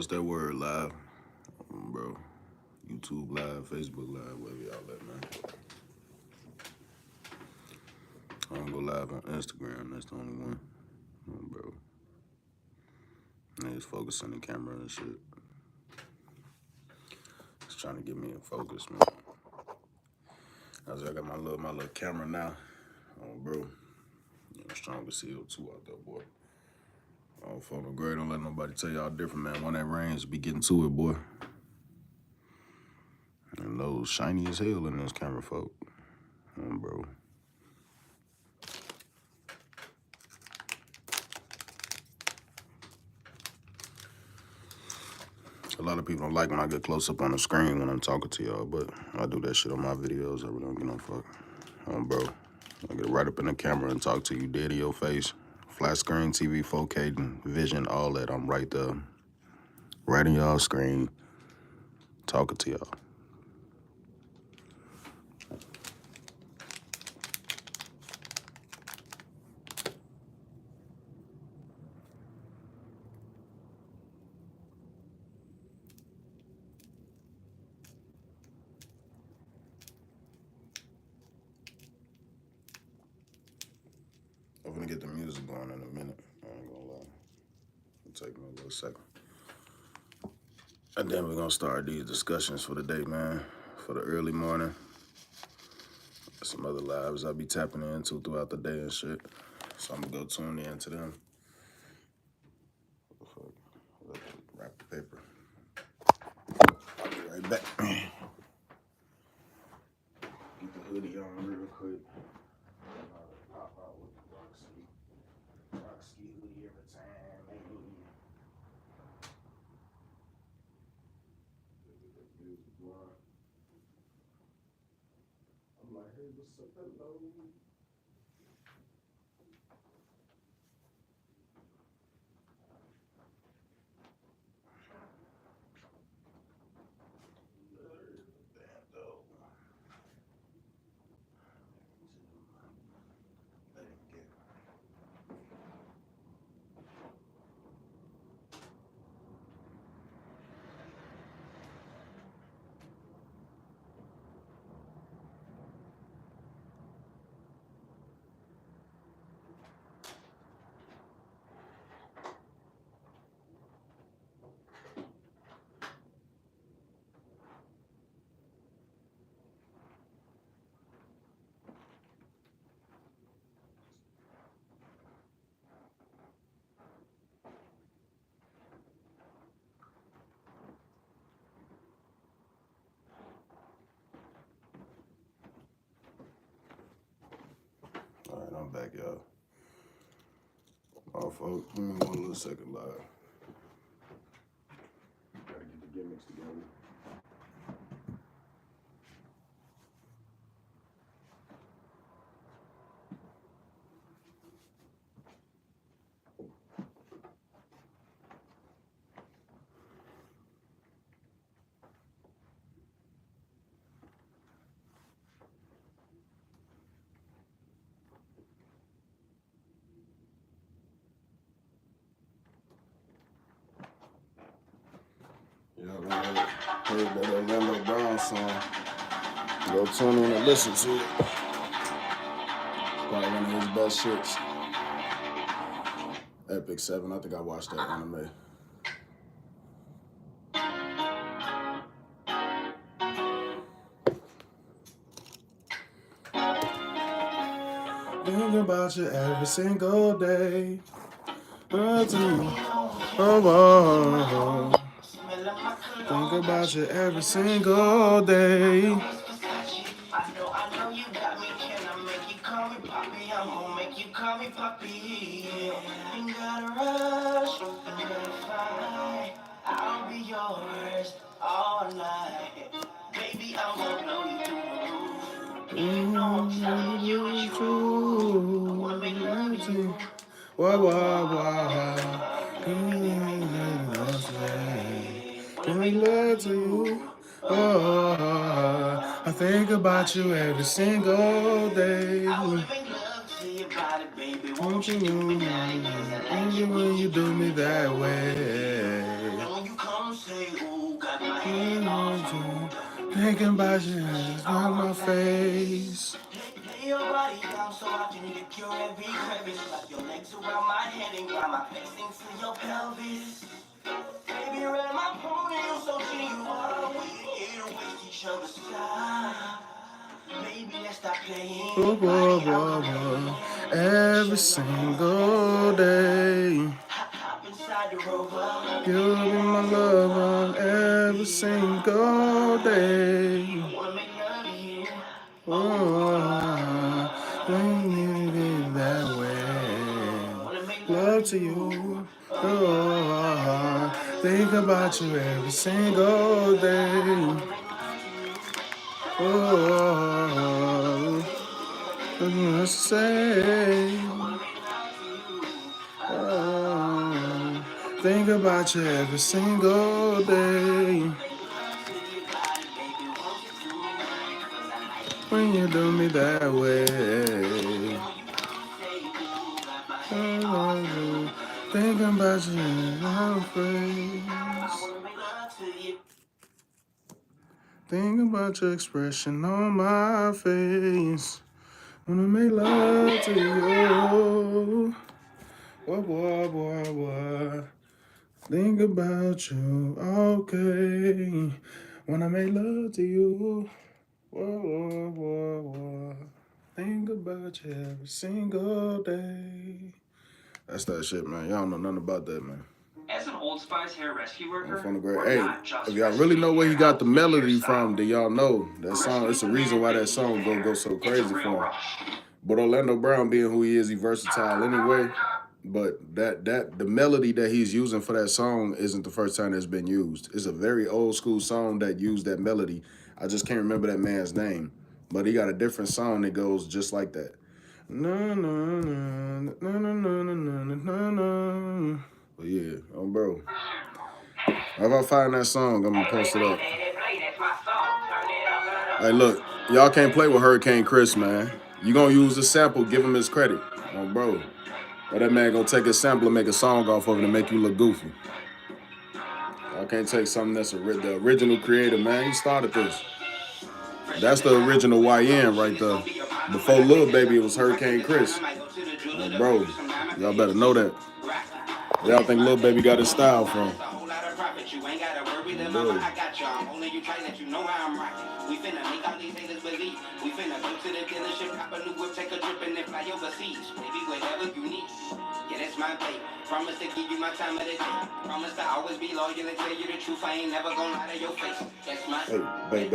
What's that word? Live, bro. YouTube live, Facebook live, whatever y'all let, man. I don't go live on Instagram. That's the only one, bro. Niggas focus on the camera and shit. It's trying to get me in focus, man. I got my little camera now. Oh, bro. Stronger CO2 out there, boy. Oh, fuck no great. Don't let nobody tell y'all different, man. When that rains, be getting to it, boy. And those shiny as hell in this camera, folk. Bro. A lot of people don't like when I get close up on the screen when I'm talking to y'all, but I do that shit on my videos. I really don't give no fuck. Bro. I get right up in the camera and talk to you dead in your face. Flat screen, TV, 4K, vision, all that. I'm right there. Right in y'all screen. Talking to y'all. I'm gonna get the music going in a minute. I ain't gonna lie. It'll take me a little second. And then we're gonna start these discussions for the day, man. For the early morning. Some other lives I'll be tapping into throughout the day and shit. So I'm gonna go tune in to them. Wrap the paper. I'll be right back. Get the hoodie on real quick. Pop out with the Roxy hoodie every time. I'm like, hey, what's up, hello? All right, I'm back, y'all. Oh, folks, give me one little second, live. Gotta get the gimmicks together. Y'all heard that Orlando Brown song. Go tune in and listen to it. Probably one of his best shits. Epic 7. I think I watched that anime. Think about you every single day. Think about you every single day. I know you got me. Can I make you call me Poppy? I'm gonna make you call me Poppy. Ain't gotta rush, ain't gotta fight. I'll be yours all night. Baby, I'm gonna blow you through the roof. You know I'm telling you it's true. I wanna make love to you. Why? Make love to you. Oh, I think about you every single day. I wanna make love to your body, baby. Won't you know me when you do me that way? And when you come you. Thinking about you on my face. Lay your body down so I can lick your every crevice. Wrap your legs around my head and grind my face into your pelvis. Baby, ride my pony, you so clean, you are. We here to waste each other's time. Baby, let's stop playing. Every single day. Hop inside the rover. You'll be my lover every single day. Wanna make love here. Oh, we need it that way. Love to you. Oh, think about you every single day. Oh, nothing else to say. Oh, think about you every single day. When you do me that way. Oh, thinking about you in our face. Thinking about your expression on my face. Wanna make love to you. What? Think about you, okay. Wanna make love to you. What? Think about you every single day. That's that shit, man. Y'all don't know nothing about that, man. As an Old Spice hair rescue worker, I'm from the great. we're Hey, not just if y'all really know where he rescuing got the hair melody hairstyle. from, then y'all know that song. It's the reason why that song go so crazy for him. But Orlando Brown being who he is, he versatile anyway. But the melody that he's using for that song isn't the first time it's been used. It's a very old school song that used that melody. I just can't remember that man's name. But he got a different song that goes just like that. No. But yeah, bro. If I find that song, I'm gonna post it up. Hey, look, y'all can't play with Hurricane Chris, man. You gonna use the sample, give him his credit. Bro. Or that man gonna take a sample and make a song off of it and make you look goofy. I can't take something that's the original creator, man. He started this. That's the original YN right there. Before Lil Baby, it was Hurricane Chris. Bro, y'all better know that. Y'all think Lil Baby got his style from? Bro. We finna make all these haters believe. We finna go to the dealership, cop a new whip, take a trip, and then fly overseas. Maybe whatever you need. Yeah, that's my baby. Promise to give you my time of the day. Promise to always be loyal and tell you the truth. I ain't never gonna lie to your face. That's my baby.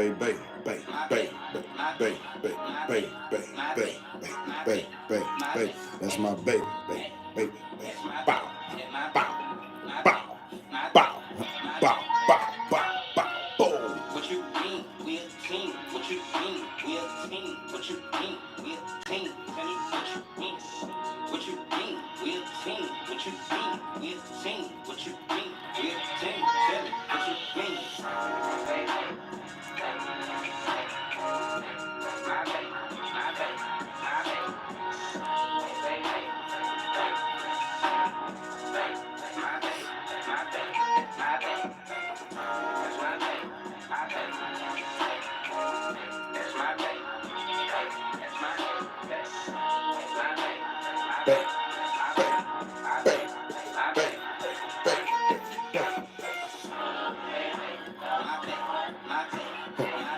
That's my baby. Bow. What you mean? We're a team. What you mean? We're a team. What you mean? We're a team. Tell me what you mean. What you mean? We're a team. What you mean? We're a team. What you mean? We're a team. Tell me what you mean.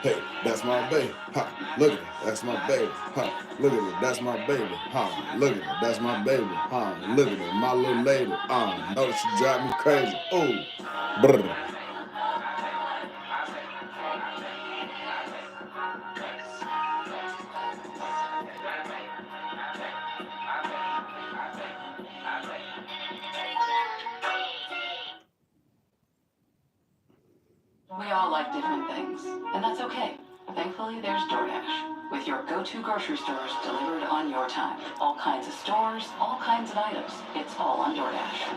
Hey, that's my baby. Ha, look at it. That's my baby. Ha, look at it. That's my baby. Ha, look at it. That's my baby. Ha, look at it. My little lady. No, she drive me crazy. Oh, brr. We all like different things, and that's okay. Thankfully, there's DoorDash, with your go-to grocery stores delivered on your time. All kinds of stores, all kinds of items. It's all on DoorDash.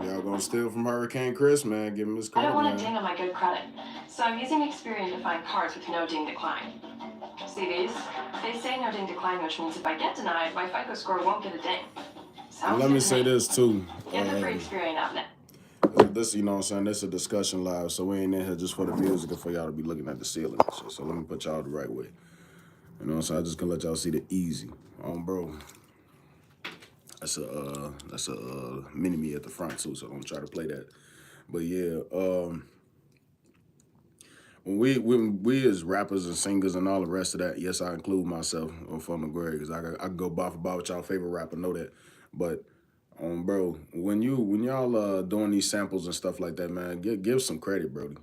Y'all gonna steal from Hurricane Chris, man. Give him his credit, I don't want man. to ding on my good credit, so I'm using Experian to find cards with no ding decline. See these? They say no ding decline, which means if I get denied, my FICO score won't get a ding. And let me say this too. Get the free Experian app now. This, you know what I'm saying, this is a discussion live, so we ain't in here just for the music and for y'all to be looking at the ceiling and shit. So let me put y'all the right way. You know what I'm saying? I just gonna let y'all see the easy. Bro. That's a mini me at the front too, so I'm gonna try to play that. But yeah, when we as rappers and singers and all the rest of that, yes, I include myself from the grade because I go bar for bar with y'all favorite rapper, know that. But bro, when y'all doing these samples and stuff like that, man, give some credit, bro.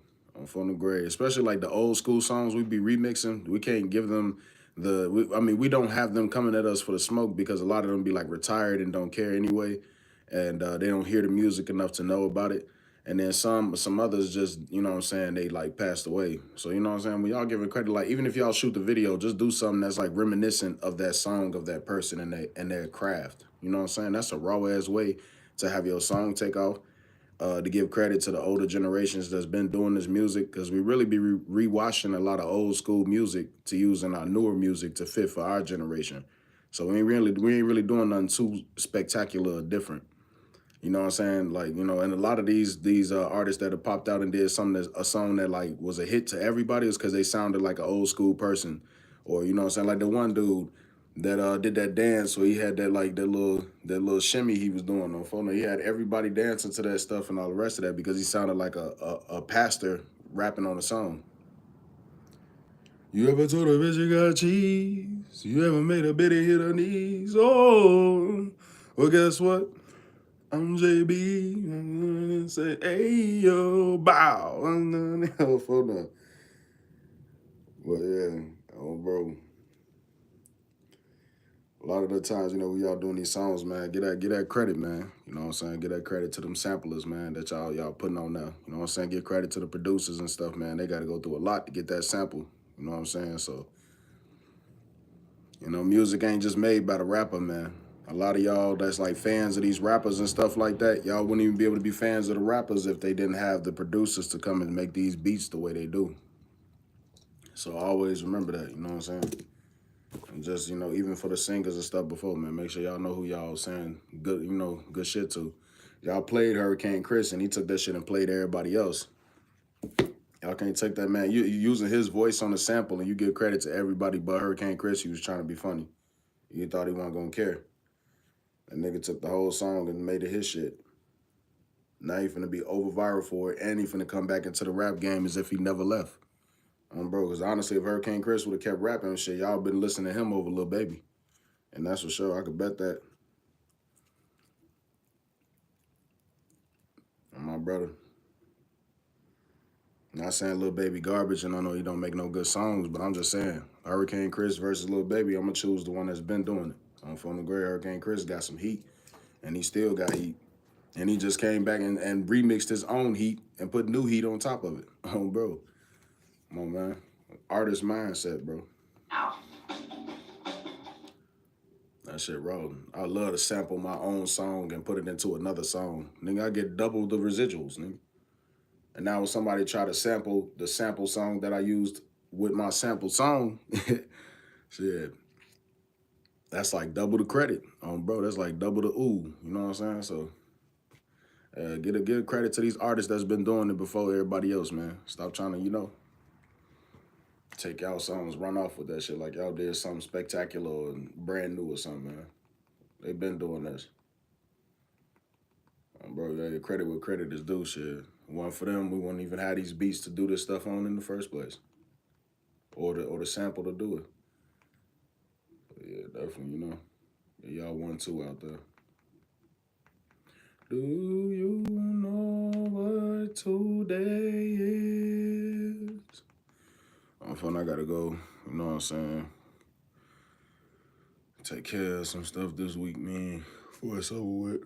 From the grade, especially like the old school songs we be remixing, we can't give them we don't have them coming at us for the smoke because a lot of them be like retired and don't care anyway, and they don't hear the music enough to know about it. And then some others just, you know what I'm saying, they like passed away. So you know what I'm saying, when y'all giving credit, like even if y'all shoot the video, just do something that's like reminiscent of that song of that person and their craft. You know what I'm saying? That's a raw ass way to have your song take off. To give credit to the older generations that's been doing this music, because we really be rewashing a lot of old school music to use in our newer music to fit for our generation. So we ain't really doing nothing too spectacular or different. You know what I'm saying? Like, you know, and a lot of these artists that have popped out and did a song that like was a hit to everybody is because they sounded like an old school person. Or, you know what I'm saying? Like the one dude that did that dance where he had that little shimmy he was doing on phone. He had everybody dancing to that stuff and all the rest of that because he sounded like a pastor rapping on a song. You ever told a bitch you got cheese? You ever made a bitty hit her knees? Oh, well, guess what? I'm JB. I'm say, hey, yo, bow. For the. But yeah, bro. A lot of the times, you know, we y'all doing these songs, man, get that credit, man. You know what I'm saying? Get that credit to them samplers, man, that y'all putting on now. You know what I'm saying? Give credit to the producers and stuff, man. They got to go through a lot to get that sample. You know what I'm saying? So, you know, music ain't just made by the rapper, man. A lot of y'all that's like fans of these rappers and stuff like that, y'all wouldn't even be able to be fans of the rappers if they didn't have the producers to come and make these beats the way they do. So always remember that, you know what I'm saying? And just, you know, even for the singers and stuff before, man, make sure y'all know who y'all saying good, you know, good shit to. Y'all played Hurricane Chris and he took that shit and played everybody else. Y'all can't take that, man. You using his voice on the sample and you give credit to everybody but Hurricane Chris. He was trying to be funny. You thought he wasn't gonna care. That nigga took the whole song and made it his shit. Now he finna be over viral for it, and he finna come back into the rap game as if he never left. Bro, because honestly, if Hurricane Chris would have kept rapping and shit, y'all been listening to him over Lil Baby. And that's for sure. I could bet that. And my brother. Not saying Lil Baby garbage, and I know he don't make no good songs, but I'm just saying, Hurricane Chris versus Lil Baby, I'm gonna choose the one that's been doing it. From the great Hurricane Chris got some heat, and he still got heat. And he just came back and remixed his own heat and put new heat on top of it. Oh, bro. Come on, man. Artist mindset, bro. Ow. That shit raw. I love to sample my own song and put it into another song. Nigga, I get double the residuals, nigga. And now when somebody try to sample the sample song that I used with my sample song, shit, that's like double the credit. Bro, that's like double the ooh. You know what I'm saying? So, give credit to these artists that's been doing it before everybody else, man. Stop trying to, you know, take y'all songs, run off with that shit like y'all did something spectacular and brand new or something, man. They been doing this. Bro, yeah, credit where credit is due, shit. One for them, we wouldn't even have these beats to do this stuff on in the first place. Or the sample to do it. But yeah, definitely, you know. Y'all 1-2 out there. Do you know what today is? I'm fun, I gotta go, you know what I'm saying? Take care of some stuff this week, man, before it's over with.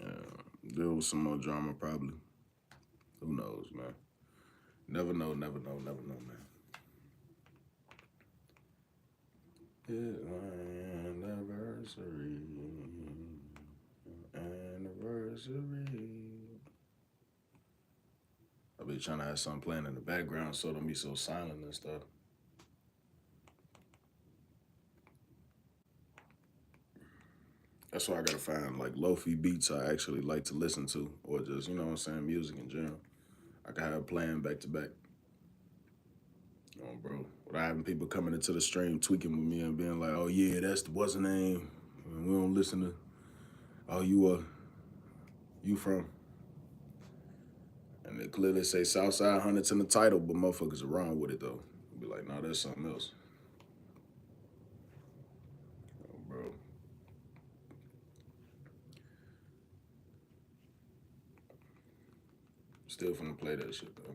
Yeah, deal with some more drama probably. Who knows, man? Never know, man. It's my anniversary. I'll be trying to have something playing in the background so it don't be so silent and stuff. That's why I gotta find like lofi beats I actually like to listen to, or just, you know what I'm saying, music in general. I can have playing back to back. Oh, bro. Without having people coming into the stream tweaking with me and being like, oh yeah, that's what's the name? And we don't listen to, oh, you from? And they clearly say Southside Hundreds in the title, but motherfuckers are wrong with it though. Be like, no, that's something else. Oh, bro. Still finna play that shit though.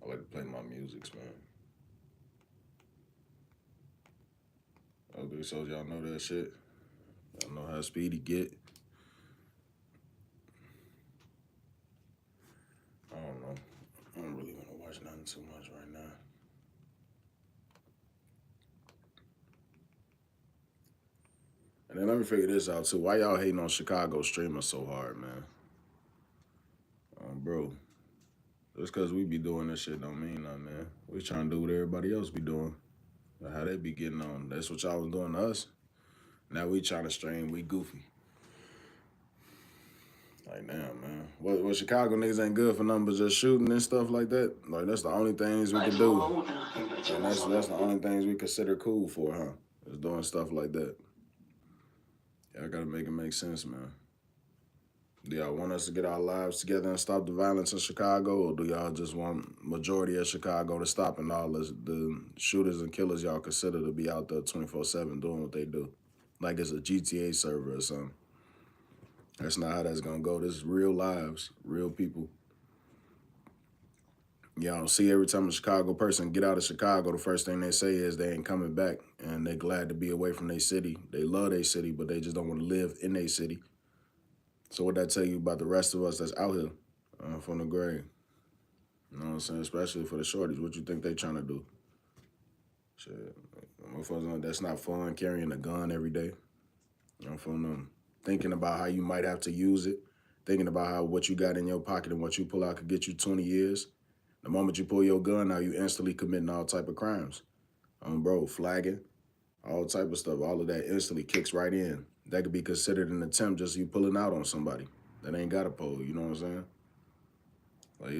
I like to play my musics, man. Okay, so y'all know that shit. Y'all know how speedy get. I don't know. I don't really want to watch nothing too much right now. And then let me figure this out too. Why y'all hating on Chicago streamers so hard, man? Bro, just because we be doing this shit don't mean nothing, man. We trying to do what everybody else be doing. How they be getting on. That's what y'all was doing to us. Now we trying to stream. We goofy. Like, damn, man. What Chicago niggas ain't good for nothing but just shooting and stuff like that? Like, that's the only things we can do. And that's the only things we consider cool for, huh? Is doing stuff like that. Y'all gotta make it make sense, man. Do y'all want us to get our lives together and stop the violence in Chicago, or do y'all just want majority of Chicago to stop and all the shooters and killers y'all consider to be out there 24/7 doing what they do? Like it's a GTA server or something. That's not how that's gonna go. This is real lives, real people. Y'all see every time a Chicago person get out of Chicago, the first thing they say is they ain't coming back and they glad to be away from their city. They love their city, but they just don't want to live in their city. So what that tell you about the rest of us that's out here from the grave? You know what I'm saying? Especially for the shorties. What you think they trying to do? Shit. Motherfuckers, that's not fun carrying a gun every day. You know, from them thinking about how you might have to use it, thinking about how what you got in your pocket and what you pull out could get you 20 years. The moment you pull your gun out, you instantly committing all type of crimes. Bro, flagging, all type of stuff. All of that instantly kicks right in. That could be considered an attempt just you pulling out on somebody that ain't got a pole. You know what I'm saying? Like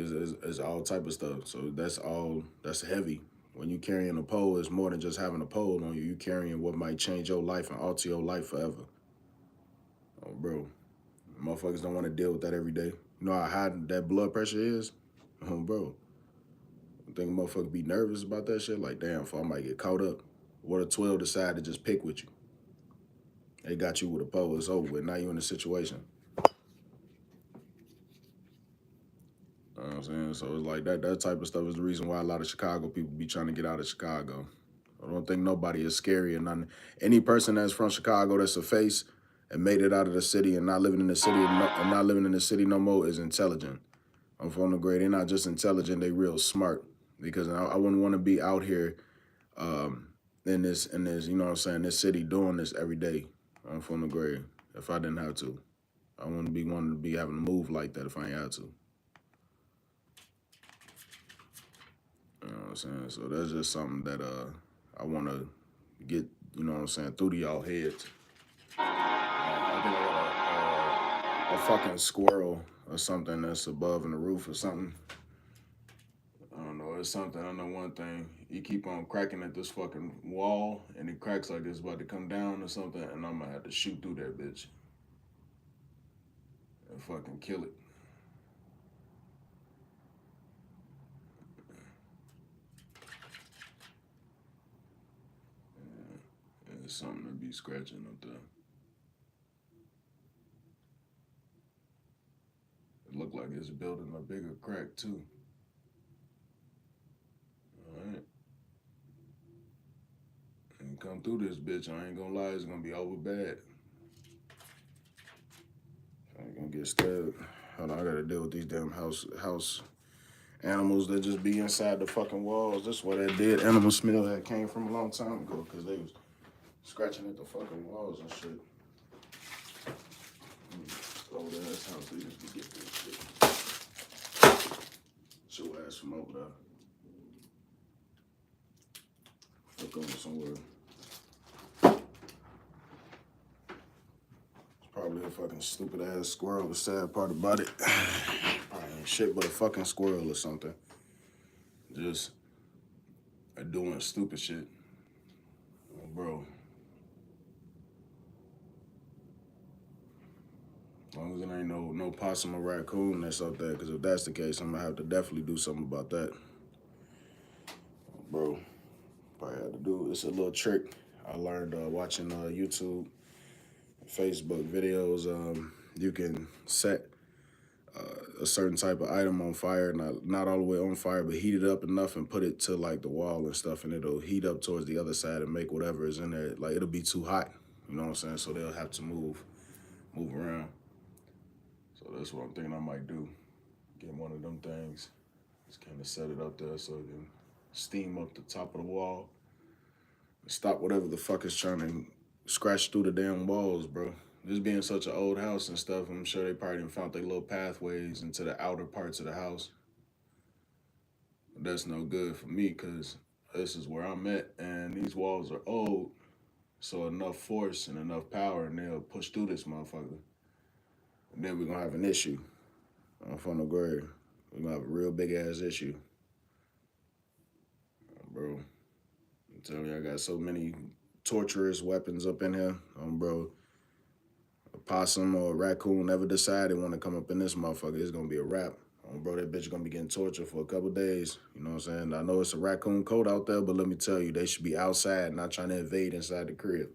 it's all type of stuff. So that's heavy. When you carrying a pole, it's more than just having a pole on you. You carrying what might change your life and alter your life forever. Oh, bro, motherfuckers don't want to deal with that every day. You know how high that blood pressure is? Oh, bro. I think a motherfucker be nervous about that shit? Like, damn, if I might get caught up. What if 12 decide to just pick with you? They got you with a pole, it's over with. Now you in a situation. You know what I'm saying? So it's like that type of stuff is the reason why a lot of Chicago people be trying to get out of Chicago. I don't think nobody is scary or nothing. Any person that's from Chicago that's a face and made it out of the city and not living in the city and not living in the city no more is intelligent. I'm from the grade. They're not just intelligent, they real smart. Because I wouldn't want to be out here in this, you know what I'm saying, this city doing this every day. I'm from the grade. If I didn't have to. I wouldn't be wanting to be having to move like that if I ain't had to. You know what I'm saying? So that's just something that I want to get, you know what I'm saying, through to y'all heads. I think I got a fucking squirrel or something that's above in the roof or something. I don't know, it's something. I know one thing. You keep on cracking at this fucking wall and it cracks like it's about to come down or something, and I'm gonna have to shoot through that bitch and fucking kill it. It's something to be scratching up there. It looked like it's building a bigger crack too. Alright. And come through this bitch, I ain't gonna lie, it's gonna be over bad. I ain't gonna get stabbed. Hold on, I gotta deal with these damn house animals that just be inside the fucking walls. This is where that dead animal smell that came from a long time ago, because they was scratching at the fucking walls and shit. Over there, that's how they used to get this shit. Show ass from over there. Look over somewhere. fucking stupid ass squirrel. The sad part about it, probably ain't shit but a fucking squirrel or something. Just doing stupid shit. Oh, bro. As long as it ain't no possum or raccoon that's up there, because if that's the case, I'm gonna have to definitely do something about that. Bro, probably have to do, it's a little trick I learned watching YouTube, Facebook videos. You can set a certain type of item on fire, not all the way on fire, but heat it up enough and put it to like the wall and stuff, and it'll heat up towards the other side and make whatever is in there, like it'll be too hot, you know what I'm saying? So they'll have to move around. So that's what I'm thinking I might do. Get one of them things, just kind of set it up there so it can steam up the top of the wall. Stop whatever the fuck is trying to scratch through the damn walls, bro. This being such an old house and stuff, I'm sure they probably done found their little pathways into the outer parts of the house. But that's no good for me, because this is where I'm at, and these walls are old, so enough force and enough power, and they'll push through this motherfucker. And then we're gonna have an issue. On front of grade. We're gonna have a real big ass issue. Bro, I'm telling you, I got so many torturous weapons up in here. Bro, a possum or a raccoon ever decide they want to come up in this motherfucker, it's gonna be a wrap. Bro, that bitch gonna be getting tortured for a couple days. You know what I'm saying? I know it's a raccoon coat out there, but let me tell you, they should be outside, not trying to invade inside the crib.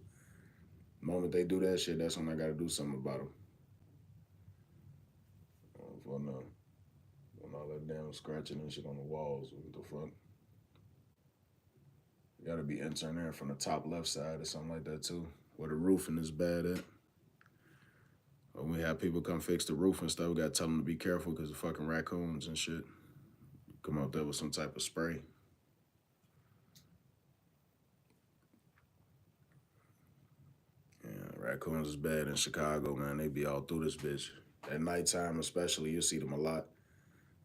The moment they do that shit, that's when I gotta do something about them. For no. And all that damn scratching and shit on the walls. What the fuck? You gotta be entering there from the top left side or something like that too, where the roofing is bad at. When we have people come fix the roof and stuff, we gotta tell them to be careful because of fucking raccoons and shit. Come out there with some type of spray. Yeah, raccoons is bad in Chicago, man. They be all through this bitch. At nighttime especially, you'll see them a lot.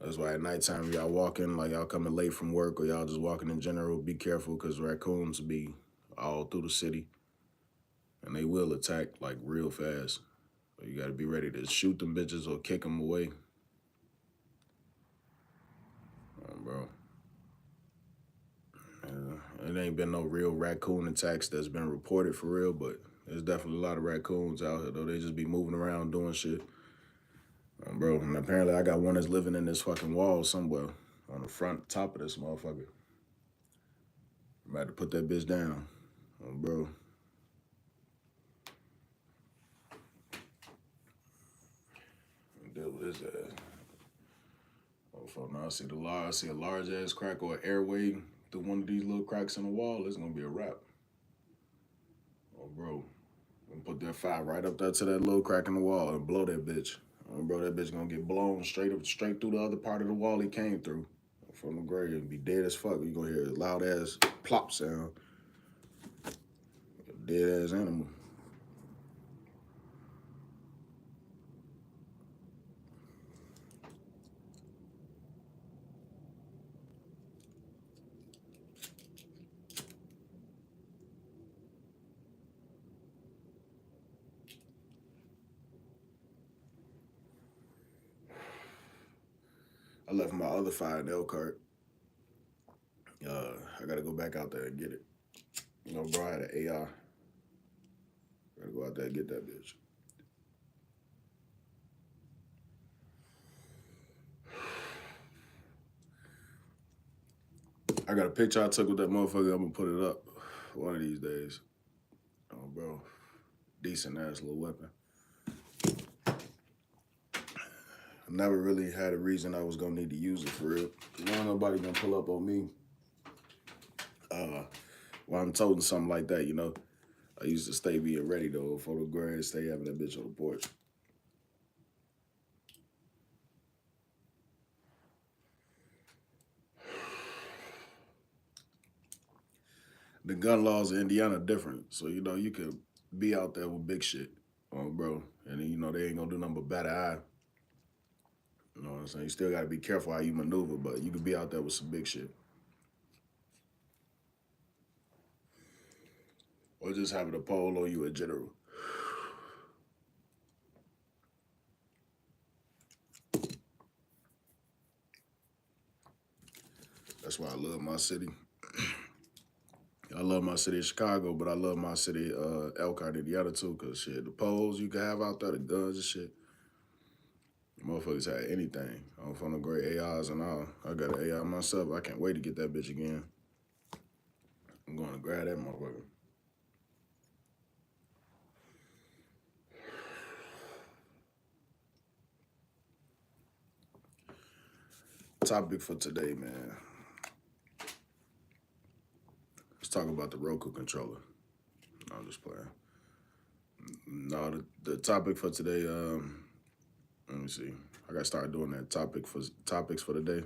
That's why at nighttime, y'all walking, like y'all coming late from work or y'all just walking in general, be careful because raccoons be all through the city. And they will attack like real fast. So you gotta be ready to shoot them bitches or kick them away. Bro. It ain't been no real raccoon attacks that's been reported for real, but there's definitely a lot of raccoons out here, though. They just be moving around doing shit. Bro, and apparently I got one that's living in this fucking wall somewhere on the front top of this motherfucker. I'm about to put that bitch down. Bro. Deal with his ass. Oh, fuck, now I see a large ass crack or an airway through one of these little cracks in the wall. It's gonna be a wrap. Oh, bro. I'm gonna put that fire right up there to that little crack in the wall and blow that bitch. Oh, bro, that bitch gonna get blown straight through the other part of the wall he came through. From the grave, and be dead as fuck. You gonna hear a loud ass plop sound. A dead ass animal. I left my other fire in Elkhart. I gotta go back out there and get it. You know, bro, I had an AR. Gotta go out there and get that bitch. I got a picture I took with that motherfucker. I'm gonna put it up one of these days. Oh, bro. Decent ass little weapon. I never really had a reason I was gonna need to use it for real. Nobody gonna pull up on me while I'm toting something like that, you know. I used to stay being ready though for the grade, stay having that bitch on the porch. The gun laws in Indiana are different, so you know you could be out there with big shit, bro, and you know they ain't gonna do nothing but bat an eye. You know what I'm saying? You still gotta be careful how you maneuver, but you could be out there with some big shit. Or just having a pole on you in general. That's why I love my city. I love my city of Chicago, but I love my city, Elkhart, Indiana too, because shit, the poles you can have out there, the guns and shit. Motherfuckers had anything. I'm from the great AIs and all. I got an AI myself. I can't wait to get that bitch again. I'm going to grab that motherfucker. Topic for today, man. Let's talk about the Roku controller. No, I'm just playing. No, the topic for today, let me see. I gotta start doing that topics for the day.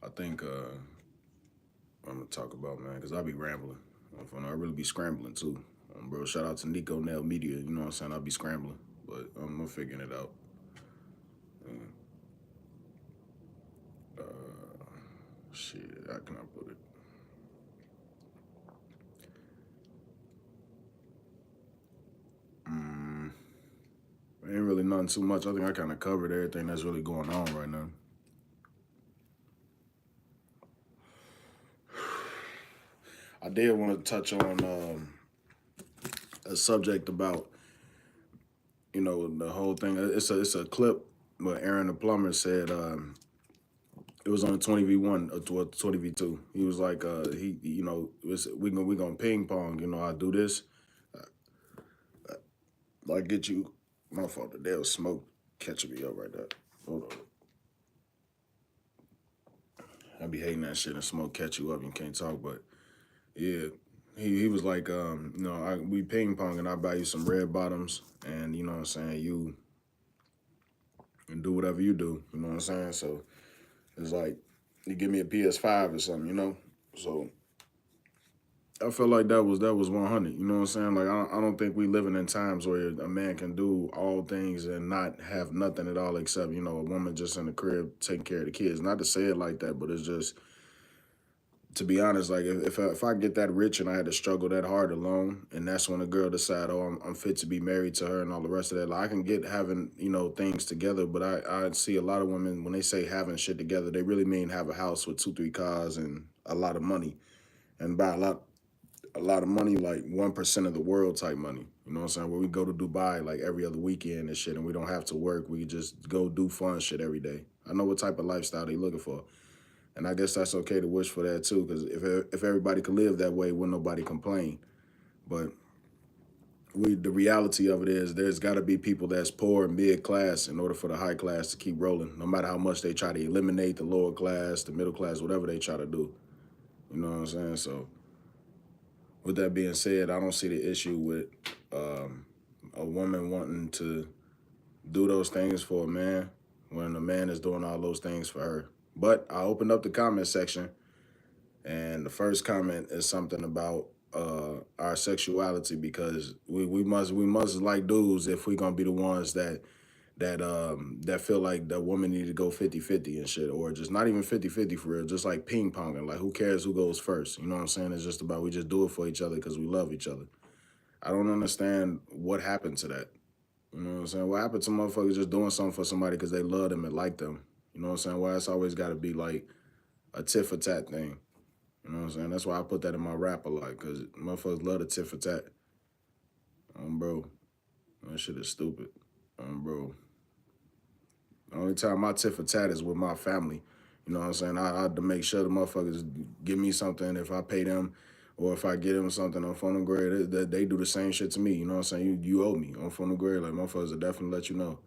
I think I'm gonna talk about, man, because I be rambling. I really be scrambling too. Bro, shout out to Nico Nail Media. You know what I'm saying? I'll be scrambling, but I'm figuring it out. Shit, how can I put it? Ain't really nothing too much. I think I kind of covered everything that's really going on right now. I did want to touch on a subject about, you know, the whole thing. It's a clip where Aaron the plumber said it was on 20v1 or 20v2. He was like, he you know, we gonna ping pong. You know, I do this, like get you. My fault. There was smoke catching me up right there. Hold on. I be hating that shit and smoke catch you up and you can't talk, but yeah. He was like, you know, we ping pong and I buy you some red bottoms and you know what I'm saying, you and do whatever you do, you know what I'm saying? So it's like you give me a PS5 or something, you know? So I felt like that was 100, you know what I'm saying? Like I don't think we living in times where a man can do all things and not have nothing at all except, you know, a woman just in the crib taking care of the kids. Not to say it like that, but it's just, to be honest, like if I get that rich and I had to struggle that hard alone, and that's when a girl decide, oh, I'm fit to be married to her and all the rest of that. Like I can get having, you know, things together, but I see a lot of women when they say having shit together, they really mean have a house with 2, 3 cars and a lot of money, and by a lot of money, like 1% of the world type money. You know what I'm saying? Where we go to Dubai like every other weekend and shit, and we don't have to work. We just go do fun shit every day. I know what type of lifestyle they looking for. And I guess that's okay to wish for that too, because if everybody could live that way, wouldn't nobody complain. But the reality of it is there's got to be people that's poor and mid class in order for the high class to keep rolling, no matter how much they try to eliminate the lower class, the middle class, whatever they try to do. You know what I'm saying? So with that being said, I don't see the issue with a woman wanting to do those things for a man when a man is doing all those things for her. But I opened up the comment section. And the first comment is something about our sexuality, because we must like dudes if we're gonna be the ones that feel like the woman need to go 50-50 and shit, or just not even 50-50 for real, just like ping ponging. Like who cares who goes first? You know what I'm saying? It's just about we just do it for each other because we love each other. I don't understand what happened to that. You know what I'm saying? What happened to motherfuckers just doing something for somebody because they love them and like them? You know what I'm saying? Why it's always got to be like a tit for tat thing? You know what I'm saying? That's why I put that in my rap a lot, because motherfuckers love the tit for tat. Bro, that shit is stupid. Bro. The only time my tit for tat is with my family. You know what I'm saying? I have to make sure the motherfuckers give me something if I pay them, or if I get them something on phone and grade, they do the same shit to me. You know what I'm saying? You owe me on phone and grade. Like, motherfuckers will definitely let you know.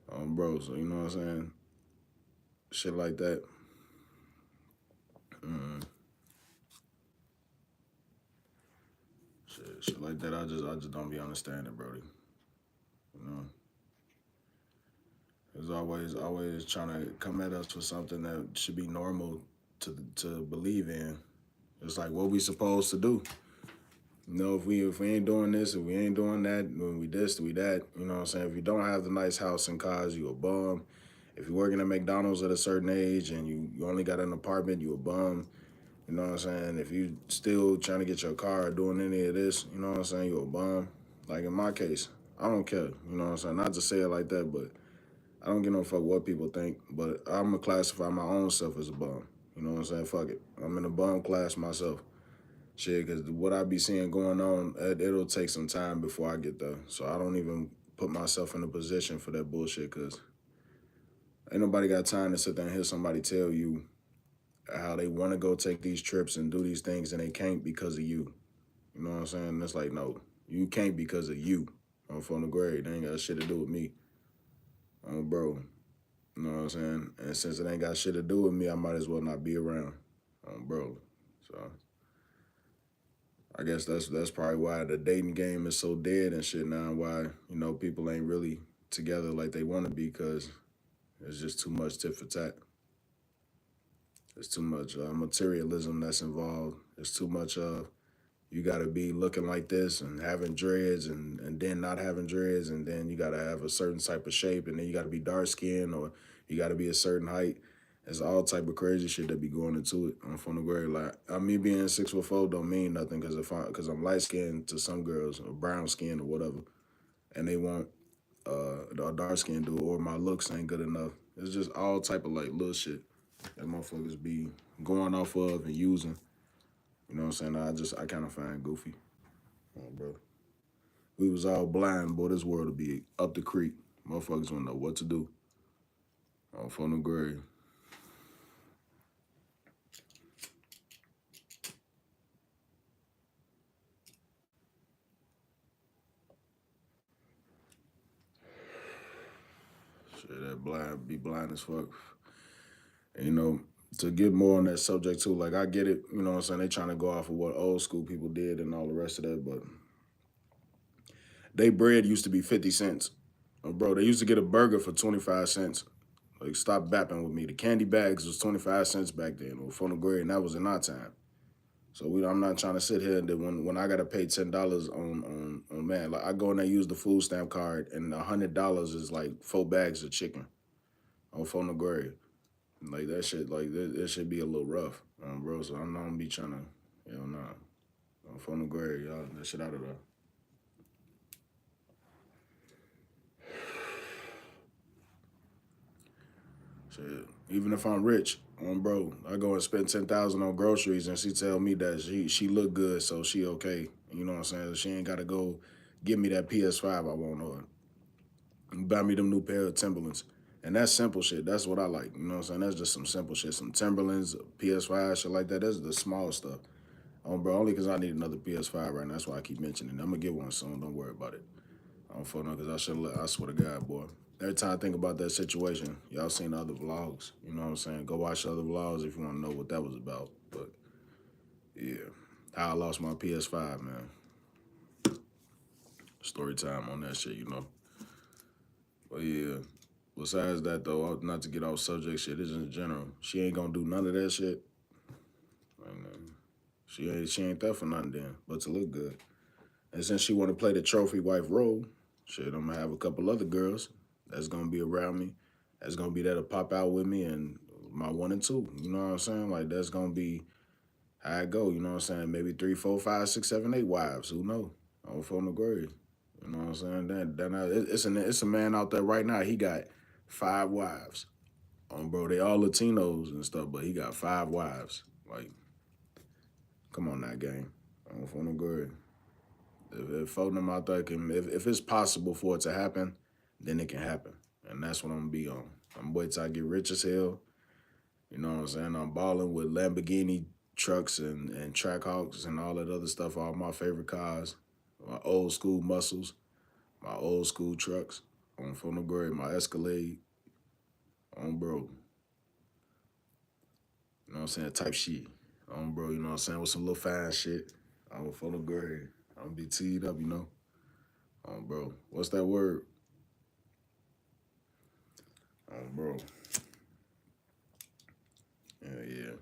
Bro, so you know what I'm saying? Shit like that. Shit like that, I just don't be understanding, Brody. You know? It's always trying to come at us with something that should be normal to believe in. It's like what we supposed to do. You know, if we ain't doing this, if we ain't doing that, when we this, we that, you know what I'm saying? If you don't have the nice house and cars, you a bum. If you're working at McDonald's at a certain age and you only got an apartment, you a bum. You know what I'm saying? If you still trying to get your car or doing any of this, you know what I'm saying, you a bum. Like in my case, I don't care. You know what I'm saying? Not to say it like that, but I don't give no fuck what people think, but I'm gonna classify my own self as a bum. You know what I'm saying? Fuck it. I'm in a bum class myself. Shit, because what I be seeing going on, it'll take some time before I get there. So I don't even put myself in a position for that bullshit because ain't nobody got time to sit there and hear somebody tell you how they want to go take these trips and do these things and they can't because of you. You know what I'm saying? And it's like, no, you can't because of you. I'm from the grade. They ain't got shit to do with me. Bro. You know what I'm saying? And since it ain't got shit to do with me, I might as well not be around. Bro. So I guess that's probably why the dating game is so dead and shit now. Why, people ain't really together like they want to be because there's just too much tit for tat. There's too much materialism that's involved. There's too much you got to be looking like this and having dreads and then not having dreads and then you got to have a certain type of shape and then you got to be dark skinned or you got to be a certain height. There's all type of crazy shit that be going into it on from the grade. Like me being 6'4" don't mean nothing because I'm light skinned to some girls or brown skin or whatever, and they want a dark skin dude or my looks ain't good enough. It's just all type of like little shit that motherfuckers be going off of and using. You know what I'm saying? I kind of find goofy, bro. We was all blind, boy. This world would be up the creek. Motherfuckers wouldn't know what to do. From the grave. Shit, that blind, be blind as fuck. And, to get more on that subject too, like I get it, you know what I'm saying? They trying to go off of what old school people did and all the rest of that, but they bread used to be 50 cents. Bro, they used to get a burger for 25 cents. Like, stop bapping with me. The candy bags was 25 cents back then, or from the grade, and that was in our time. So I'm not trying to sit here and then when I gotta pay $10 on man, like I go and I use the food stamp card and $100 is like 4 bags of chicken on phone the grade. Like that shit, like that should be a little rough, bro. So I'm not gonna be trying to, on phone the grade, y'all, that shit out of there. Shit, even if I'm rich, bro, I go and spend 10,000 on groceries, and she tell me that she look good, so she okay. You know what I'm saying? She ain't got to go give me that PS5 I want or buy me them new pair of Timberlands. And that's simple shit. That's what I like. You know what I'm saying? That's just some simple shit. Some Timberlands, PS5, shit like that. That's the small stuff. Bro, only because I need another PS5 right now. That's why I keep mentioning it. I'm going to get one soon. Don't worry about it. For no, because I swear to God, boy. Every time I think about that situation, y'all seen the other vlogs. You know what I'm saying? Go watch the other vlogs if you want to know what that was about. But, yeah. How I lost my PS5, man. Story time on that shit. But, yeah. Besides that, though, not to get off subject shit, it's in general. She ain't gonna do none of that shit. She ain't there for nothing then, but to look good. And since she want to play the trophy wife role, shit, I'm gonna have a couple other girls that's gonna be around me, that's gonna be there to pop out with me, and my 1 and 2. You know what I'm saying? Like that's gonna be how I go. You know what I'm saying? Maybe 3, 4, 5, 6, 7, 8 wives. Who know? On phone the grave. You know what I'm saying? It's a man out there right now. He got 5 wives. Bro, they all Latinos and stuff, but he got 5 wives. Like, come on now, gang. On phone the grave. If four of them out there can, if it's possible for it to happen, then it can happen. And that's what I'm gonna be on. I'm gonna wait till I get rich as hell. You know what I'm saying? I'm balling with Lamborghini trucks and Trackhawks and all that other stuff, all my favorite cars, my old school muscles, my old school trucks, on from the grade, my Escalade, on bro. You know what I'm saying? Type shit. On bro, you know what I'm saying? With some little fine shit. On from the grade. I'm gonna be teed up. Bro. What's that word? Bro. Yeah.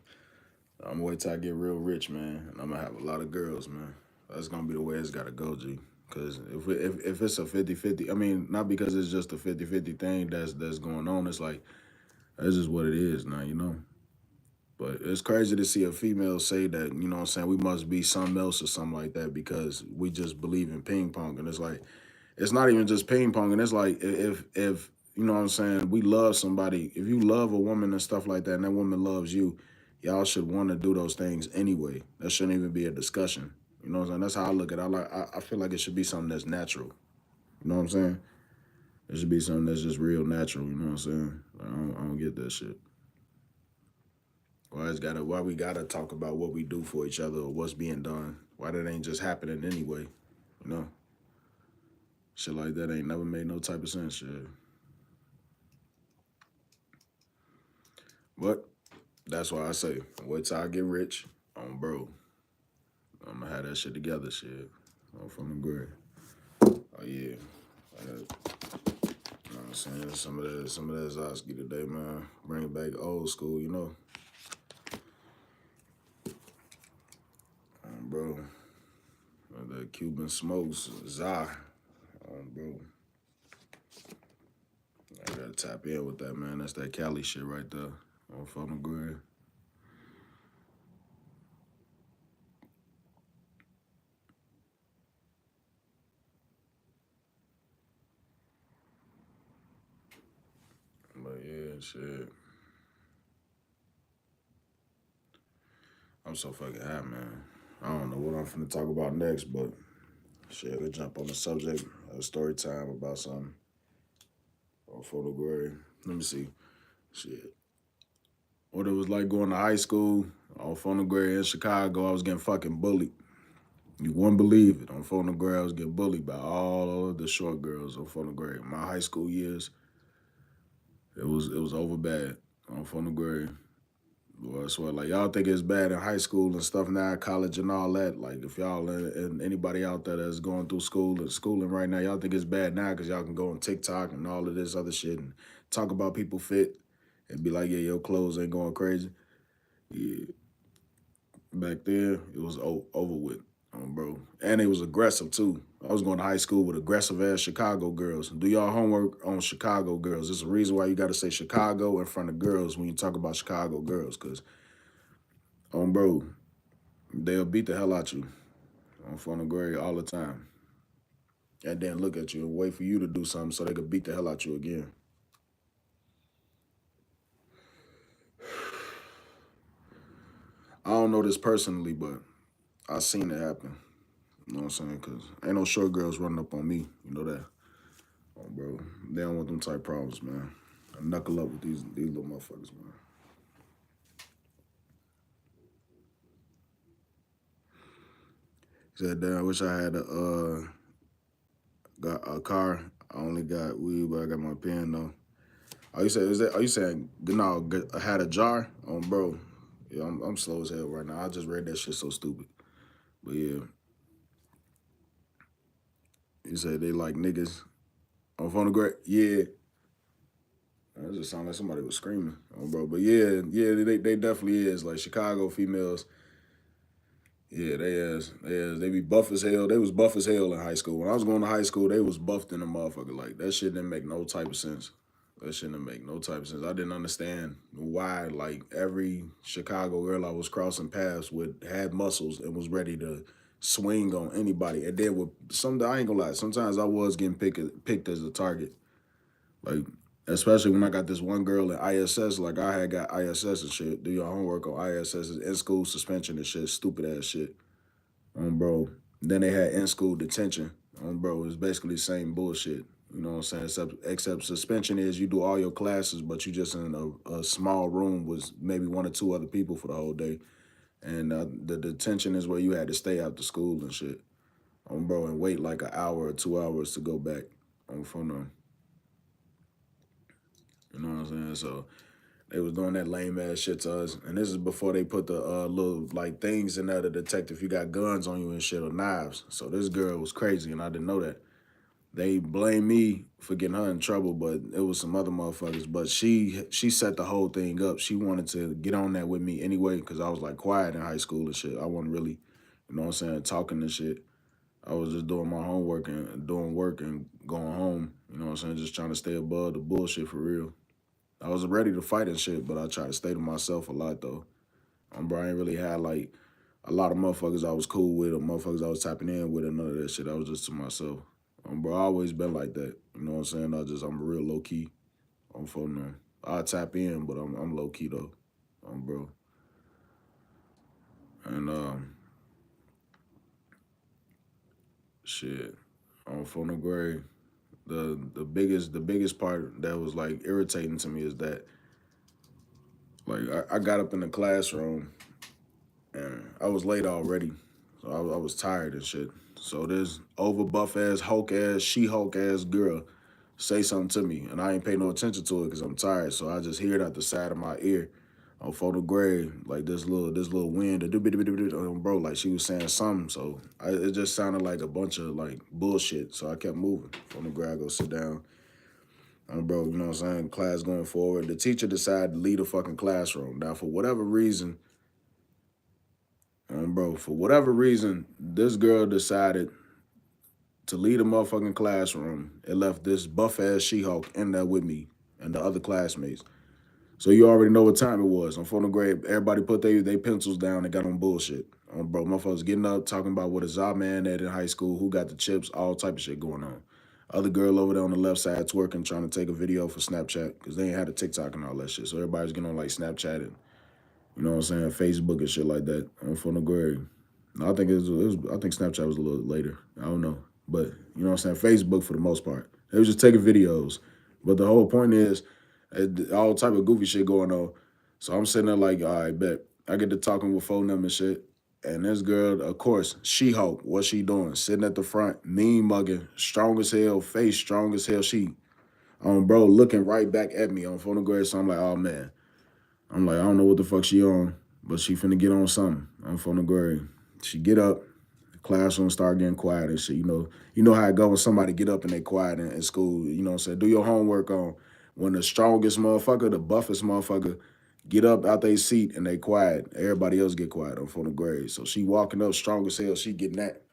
I'm gonna wait till I get real rich, man, and I'm gonna have a lot of girls, man. That's gonna be the way it's gotta go, G. Because if it's a 50-50, I mean, not because it's just a 50-50 thing that's going on. It's like, that's just what it is now. But it's crazy to see a female say that, you know what I'm saying, we must be something else or something like that because we just believe in ping pong. And it's like, it's not even just ping pong. And it's like, if you know what I'm saying, we love somebody. If you love a woman and stuff like that, and that woman loves you, y'all should want to do those things anyway. That shouldn't even be a discussion. You know what I'm saying? That's how I look at it. I feel like it should be something that's natural. You know what I'm saying? It should be something that's just real natural. You know what I'm saying? I don't get that shit. Why we gotta talk about what we do for each other or what's being done? Why that ain't just happening anyway? You know, shit like that ain't never made no type of sense. Shit. But that's why I say, wait till I get rich, bro. I'm gonna have that shit together. Shit, I'm from the grid. Oh yeah. You know what I'm saying? Some of that Zosky today, man. Bring it back old school, you know. Bro. The Cuban smokes, Za. Bro. I gotta tap in with that, man. That's that Cali shit right there. On from the grid. But yeah, shit. I'm so fucking high, man. I don't know what I'm finna talk about next, but shit, let's jump on the subject. A story time about something. On photography. Let me see. Shit. What it was like going to high school on phonograph in Chicago. I was getting fucking bullied. You wouldn't believe it. On phonograph, I was getting bullied by all of the short girls on phonograph. My high school years, it was over bad on phonograph. Boy, I swear, like y'all think it's bad in high school and stuff now, college and all that. Like if y'all and anybody out there that's going through school and schooling right now, y'all think it's bad now because y'all can go on TikTok and all of this other shit and talk about people fit and be like, yeah, your clothes ain't going crazy. Yeah, back there it was over with, bro. And it was aggressive too. I was going to high school with aggressive ass Chicago girls. Do y'all homework on Chicago girls. There's a reason why you got to say Chicago in front of girls when you talk about Chicago girls, because bro, they'll beat the hell out you on front of grade all the time. And then look at you and wait for you to do something so they could beat the hell out you again. I don't know this personally, but I seen it happen. You know what I'm saying? Because ain't no short girls running up on me. You know that. Bro, they don't want them type problems, man. I knuckle up with these little motherfuckers, man. He said, damn, I wish I had got a car. I only got weed, but I got my pen though. Are you saying no? I had a jar bro. Yeah, I'm slow as hell right now. I just read that shit so stupid. But yeah, he said they like niggas on phonograph. Yeah, that just sounded like somebody was screaming, bro. But yeah, they definitely is like Chicago females. Yeah, they be buff as hell. They was buff as hell in high school. When I was going to high school, they was buffed in the motherfucker. Like that shit didn't make no type of sense. That shit didn't make no type of sense. I didn't understand why like every Chicago girl I was crossing paths with had muscles and was ready to swing on anybody. And then with some, I ain't gonna lie, sometimes I was getting picked as a target. Like especially when I got this one girl in ISS, like I had got ISS and shit. Do your homework on ISS, in school suspension and shit, stupid ass shit. Bro. Then they had in school detention. Bro, it's basically the same bullshit. You know what I'm saying? Except suspension is you do all your classes, but you just in a small room with maybe one or two other people for the whole day. And the detention is where you had to stay after school and shit. Bro, and wait like an hour or 2 hours to go back on phone them. You know what I'm saying? So they was doing that lame ass shit to us. And this is before they put the little like things in there to detect if you got guns on you and shit or knives. So this girl was crazy and I didn't know that. They blame me for getting her in trouble, but it was some other motherfuckers. But she set the whole thing up. She wanted to get on that with me anyway because I was like quiet in high school and shit. I wasn't really, you know what I'm saying, talking and shit. I was just doing my homework and doing work and going home. You know what I'm saying, just trying to stay above the bullshit for real. I was ready to fight and shit, but I tried to stay to myself a lot though. Bro, I ain't really had like a lot of motherfuckers I was cool with or motherfuckers I was tapping in with or none of that shit. I was just to myself. Bro, I always been like that. You know what I'm saying? I'm real low key. on phone now. I'll tap in, but I'm low key though, bro. And shit, on phone no grade. The biggest part that was like irritating to me is that like I got up in the classroom and I was late already, so I was tired and shit. So this over buff ass Hulk ass she Hulk ass girl say something to me, and I ain't pay no attention to it because I'm tired. So I just hear it out the side of my ear on photo grade, like this little wind, bro, like she was saying something. So it just sounded like a bunch of like bullshit. So I kept moving. Photo grade, go sit down. Bro, you know what I'm saying? Class going forward. The teacher decided to leave the fucking classroom. Now, for whatever reason, bro, for whatever reason, this girl decided to leave the motherfucking classroom and left this buff ass She-Hulk in there with me and the other classmates. So you already know what time it was. On phone grade, everybody put their pencils down and got on bullshit. Bro, motherfuckers getting up, talking about what a Za man at in high school, who got the chips, all type of shit going on. Other girl over there on the left side twerking, trying to take a video for Snapchat, because they ain't had a TikTok and all that shit. So everybody's getting on like Snapchat and, you know what I'm saying, Facebook and shit like that on phone grade. No, I think I think Snapchat was a little later. I don't know. But you know what I'm saying? Facebook for the most part. They was just taking videos. But the whole point is all type of goofy shit going on. So I'm sitting there like, all right, bet. I get to talking with phone them and shit. And this girl, of course, She-Hulk, what she doing? Sitting at the front, mean mugging, strong as hell, face strong as hell. She, bro, looking right back at me on phone grade. So I'm like, oh man. I'm like, I don't know what the fuck she on, but she finna get on something on phone grade. She get up, the classroom start getting quiet and shit. You know how it go when somebody get up and they quiet in school. You know what I'm saying? Do your homework on when the strongest motherfucker, the buffest motherfucker, get up out their seat and they quiet. Everybody else get quiet on phone grade. So she walking up strong as hell. She getting that.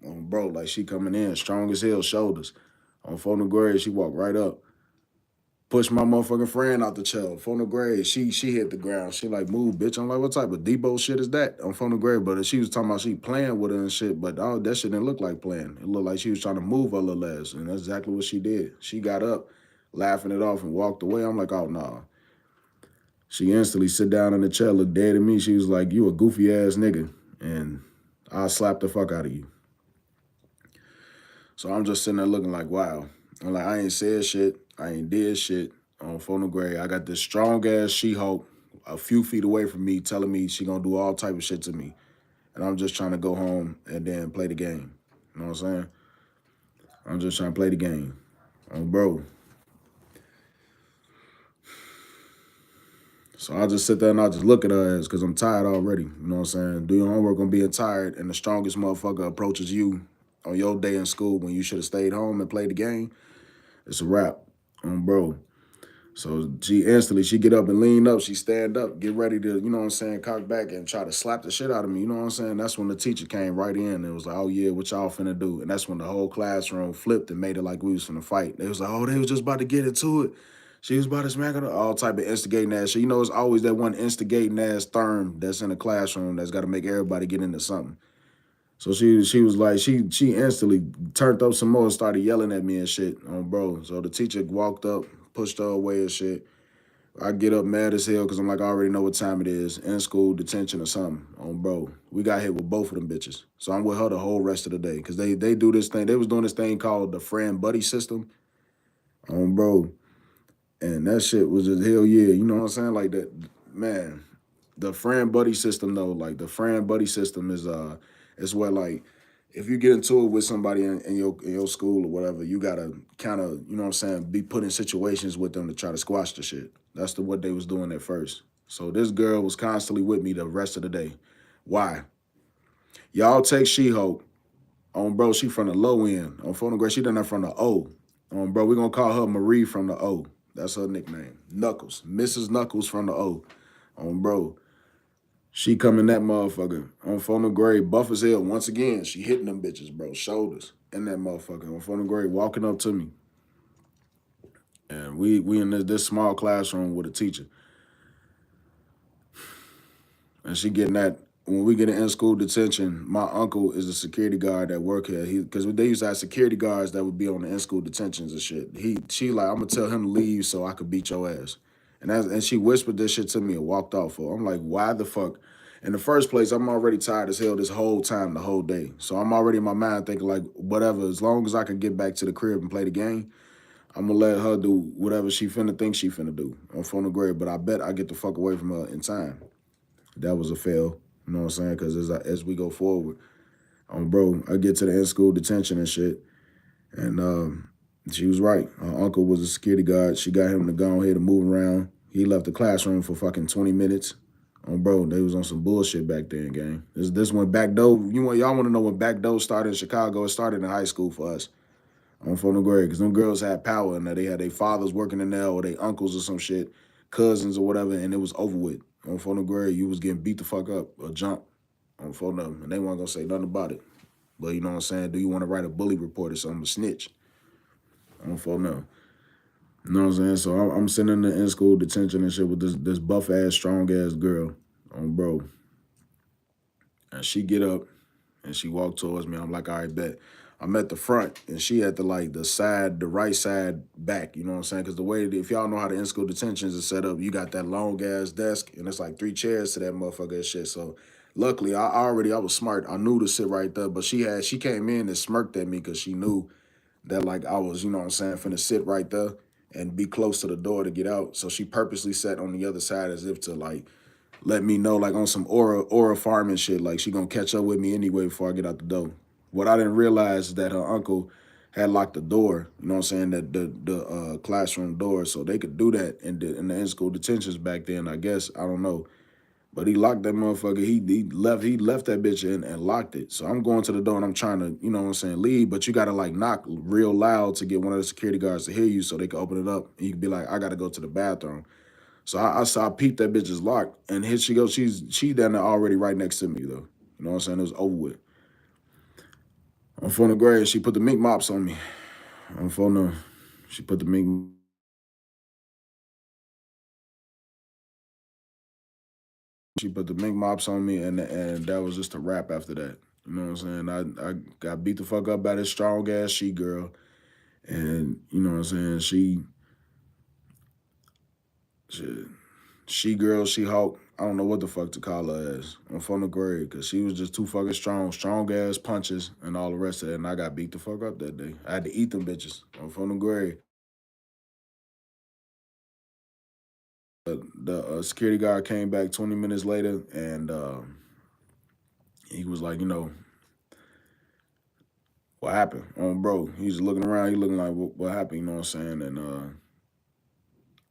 Bro, like she coming in strong as hell, shoulders. On phone grade, she walk right up. Push my motherfucking friend out the chair. Phone the grade. She hit the ground. She like, move, bitch. I'm like, what type of Debo shit is that? On phone the grade. But she was talking about she playing with her and shit. But all that shit didn't look like playing. It looked like she was trying to move her little ass. And that's exactly what she did. She got up, laughing it off and walked away. I'm like, oh, nah. She instantly sit down in the chair, looked dead at me. She was like, you a goofy ass nigga. And I'll slap the fuck out of you. So I'm just sitting there looking like, wow. I'm like, I ain't said shit. I ain't did shit on phone grade. I got this strong ass She-Hulk a few feet away from me telling me she gonna do all type of shit to me. And I'm just trying to go home and then play the game. You know what I'm saying? I'm just trying to play the game. Bro. So I just sit there and I just look at her ass because I'm tired already. You know what I'm saying? Do your homework on being tired and the strongest motherfucker approaches you on your day in school when you should have stayed home and played the game. It's a wrap. Bro. So she get up and lean up. She stand up, get ready to, you know what I'm saying, cock back and try to slap the shit out of me. You know what I'm saying? That's when the teacher came right in and was like, oh yeah, what y'all finna do? And that's when the whole classroom flipped and made it like we was finna fight. They was like, oh, they was just about to get into it. She was about to smack her, all type of instigating ass shit. You know, it's always that one instigating ass term that's in the classroom that's got to make everybody get into something. So she was like, she instantly turned up some more and started yelling at me and shit, bro. So the teacher walked up, pushed her away and shit. I get up mad as hell because I'm like, I already know what time it is. In school, detention or something. Bro. We got hit with both of them bitches. So I'm with her the whole rest of the day. Because they do this thing. They was doing this thing called the friend buddy system. Bro. And that shit was just hell yeah. You know what I'm saying? Like that, man. The friend buddy system though, like the friend buddy system is where like if you get into it with somebody in your school or whatever, you gotta kind of, you know what I'm saying, be put in situations with them to try to squash the shit. That's what they was doing at first. So this girl was constantly with me the rest of the day. Why? Y'all take She-Hulk bro, she from the low end. On phonograph, she done that from the O. Bro, we gonna call her Marie from the O. That's her nickname. Knuckles. Mrs. Knuckles from the O. Bro. She coming that motherfucker on phone grade, buff as hell. Once again, she hitting them bitches, bro. Shoulders in that motherfucker on phone grade, walking up to me. And we in this small classroom with a teacher. And she getting that when we get in school detention, my uncle is a security guard that work here. Because they used to have security guards that would be on the in school detentions and shit. She like, I'm gonna tell him to leave so I could beat your ass. And she whispered this shit to me and walked off. I'm like, why the fuck? In the first place, I'm already tired as hell this whole time, the whole day. So I'm already in my mind thinking like, whatever, as long as I can get back to the crib and play the game, I'm gonna let her do whatever she finna think she finna do on phone the grade. But I bet I get the fuck away from her in time. That was a fail. You know what I'm saying? Because as we go forward, bro, I get to the in school detention and shit, and she was right. Her uncle was a security guard. She got him to go ahead and move around. He left the classroom for fucking 20 minutes. Bro, they was on some bullshit back then, gang. This when back door. Y'all want to know when back door started in Chicago? It started in high school for us. On phone grade, because them girls had power in there. They had their fathers working in there or their uncles or some shit, cousins or whatever, and it was over with. On phone grade, you was getting beat the fuck up or jumped on phone them, and they weren't gonna say nothing about it. But you know what I'm saying? Do you want to write a bully report or something, a snitch? On phone them. You know what I'm saying? So I'm sitting in the in school detention and shit with this buff ass, strong ass girl, bro, and she get up and she walked towards me. I'm like, all right, bet. I'm at the front, and she at the side, the right side back. You know what I'm saying? Because the way, if y'all know how the in-school detentions is set up, you got that long-ass desk, and it's like 3 chairs to that motherfucker and shit. So luckily, I was smart. I knew to sit right there, but she came in and smirked at me because she knew that, like, I was, you know what I'm saying, finna sit right there and be close to the door to get out. So she purposely sat on the other side as if to, like, let me know, like, on some aura farming shit, like she gonna catch up with me anyway before I get out the door. What I didn't realize is that her uncle had locked the door, you know what I'm saying, that the classroom door, so they could do that in the in-school detentions back then, I guess. I don't know. But he locked that motherfucker. He left that bitch in and locked it. So I'm going to the door and I'm trying to, you know what I'm saying, leave, but you gotta like knock real loud to get one of the security guards to hear you so they can open it up. And you can be like, I gotta go to the bathroom. So I peeped that bitch is locked, and here she goes. She down there already right next to me though. You know what I'm saying? It was over with. On phone the grade, she put the mink mops on me. On phone the, she put the mink. She put the mink mops on me, and that was just a wrap after that. You know what I'm saying? I got beat the fuck up by this strong ass she girl, and you know what I'm saying? She girl, she Hulk. I don't know what the fuck to call her as on phone the grade, because she was just too fucking strong ass punches and all the rest of it, and I got beat the fuck up that day. I had to eat them bitches on phone the grade. The security guard came back 20 minutes later, and he was like, you know, what happened? Bro, he's looking around, he looking like, what happened? You know what I'm saying? And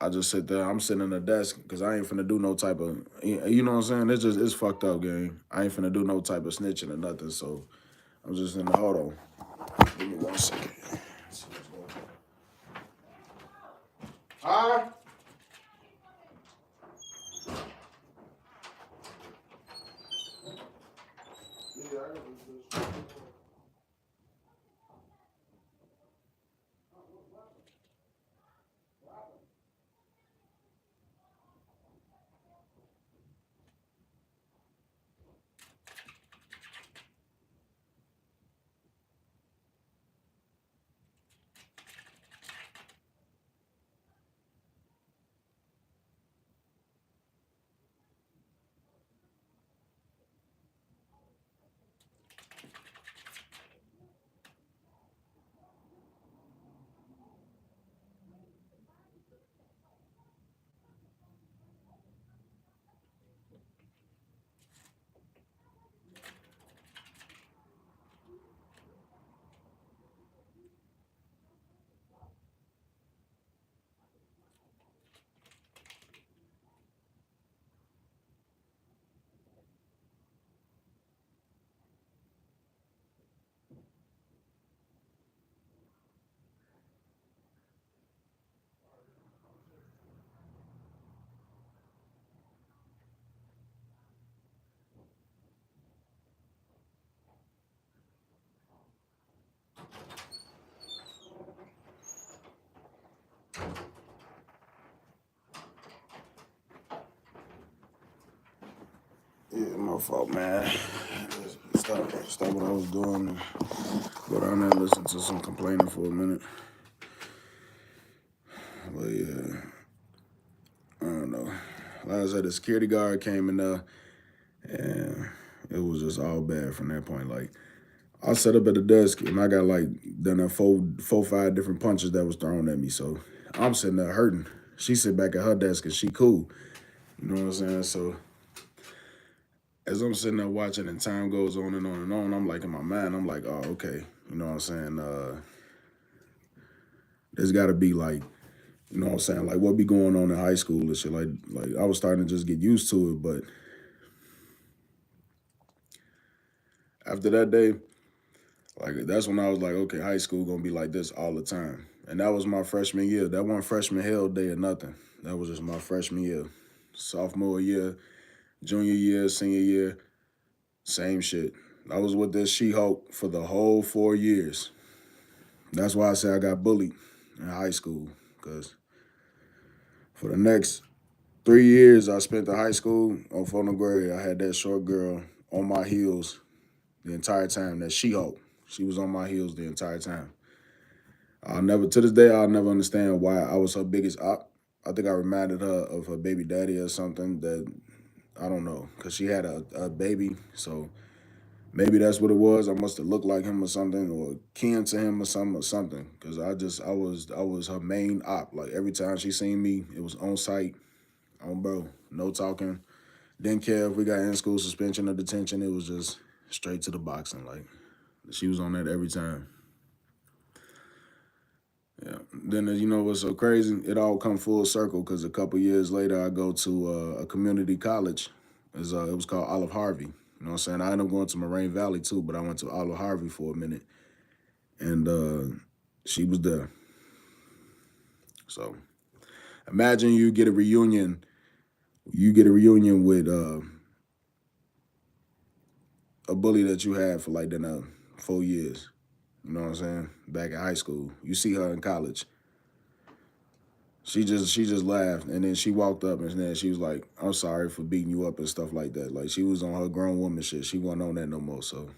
I just sit there. I'm sitting in the desk because I ain't finna do no type of, you know what I'm saying? It's fucked up, gang. I ain't finna do no type of snitching or nothing. So I'm just in the, hold on. Give me 1 second. See what's going on. Huh? Yeah, I got this. My fault, man. Stop what I was doing and go down there and listen to some complaining for a minute. But yeah, I don't know. Like I said, the security guard came in there, and it was just all bad from that point. Like, I sat up at the desk, and I got like done a four, 5 different punches that was thrown at me. So I'm sitting there hurting. She sit back at her desk, and she cool. You know what I'm saying? So as I'm sitting there watching and time goes on and on and on, I'm like in my mind, I'm like, oh, okay. You know what I'm saying? There's gotta be like, you know what I'm saying, like what be going on in high school and shit. Like I was starting to just get used to it, but after that day, like that's when I was like, okay, high school gonna be like this all the time. And that was my freshman year. That wasn't freshman hell day or nothing. That was just my freshman year. Sophomore year, junior year, senior year, same shit. I was with this She-Hulk for the whole 4 years. That's why I say I got bullied in high school, because for the next 3 years I spent in high school on Fulton Grade, I had that short girl on my heels the entire time, that She-Hulk. She was on my heels the entire time. To this day, I'll never understand why I was her biggest op. I think I reminded her of her baby daddy or something that, I don't know, because she had a baby, so maybe that's what it was. I must have looked like him or something, or kin to him or something. Because I was her main op. Like every time she seen me, it was on site, on bro, no talking. Didn't care if we got in school suspension or detention. It was just straight to the boxing. Like she was on that every time. Yeah. Then you know what's so crazy? It all come full circle because a couple years later, I go to a community college. It was called Olive Harvey. You know what I'm saying? I ended up going to Moraine Valley too, but I went to Olive Harvey for a minute, and she was there. So imagine you get a reunion. You get a reunion with a bully that you had for like 4 years. You know what I'm saying? Back in high school, you see her in college. She just laughed, and then she walked up and then she was like, "I'm sorry for beating you up and stuff like that." Like she was on her grown woman shit. She wasn't on that no more. So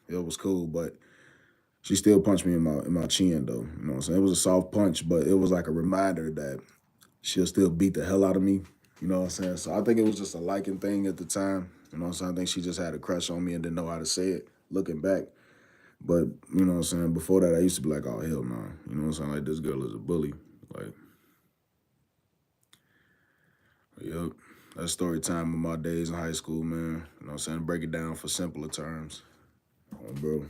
it was cool, but she still punched me in my chin though. You know what I'm saying? It was a soft punch, but it was like a reminder that she'll still beat the hell out of me. You know what I'm saying? So I think it was just a liking thing at the time. You know what I'm saying? I think she just had a crush on me and didn't know how to say it looking back. But, you know what I'm saying? Before that, I used to be like, oh, hell no. You know what I'm saying? Like, this girl is a bully. Like, yep. That's story time of my days in high school, man. You know what I'm saying? Break it down for simpler terms. Oh, bro.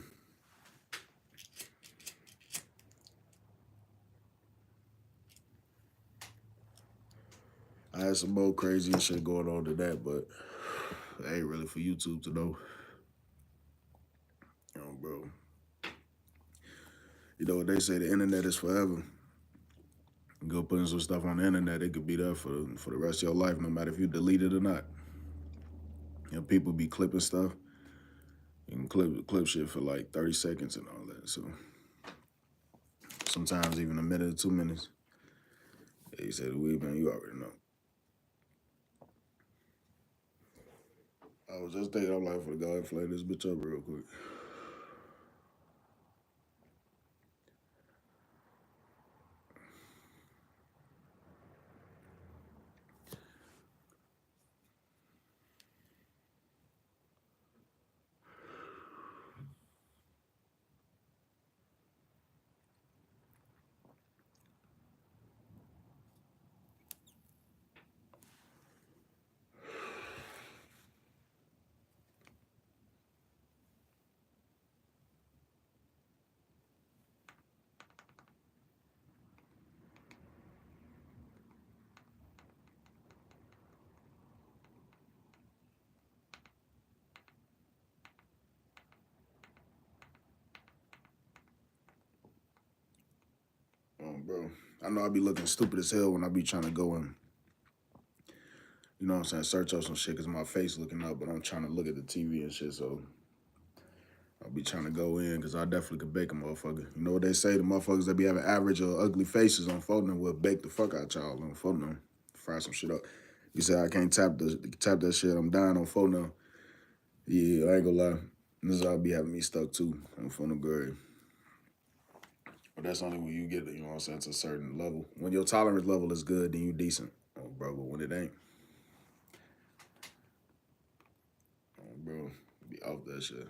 I had some more crazy shit going on to that, but it ain't really for YouTube to know. Oh, bro. You know what they say, the internet is forever. You go put in some stuff on the internet, it could be there for the rest of your life, no matter if you delete it or not. You know, people be clipping stuff. You can clip shit for like 30 seconds and all that. So sometimes even a minute or 2 minutes. Yeah, you said the weed, man, you already know. I was just thinking, I'm like, for the guy flame this bitch up real quick. Bro, I know I be looking stupid as hell when I be trying to go in. You know what I'm saying? Search up some shit because my face looking up, but I'm trying to look at the TV and shit, so I'll be trying to go in because I definitely could bake a motherfucker. You know what they say? The motherfuckers that be having average or ugly faces on phone will bake the fuck out y'all on phone. Fry some shit up. You say I can't tap that shit. I'm dying on phone. Yeah, I ain't gonna lie. This all be having me stuck too. I'm from the grade. But that's only when you get, you know what I'm saying, to a certain level. When your tolerance level is good, then you decent. Oh, bro, but when it ain't, oh, bro, be off that shit.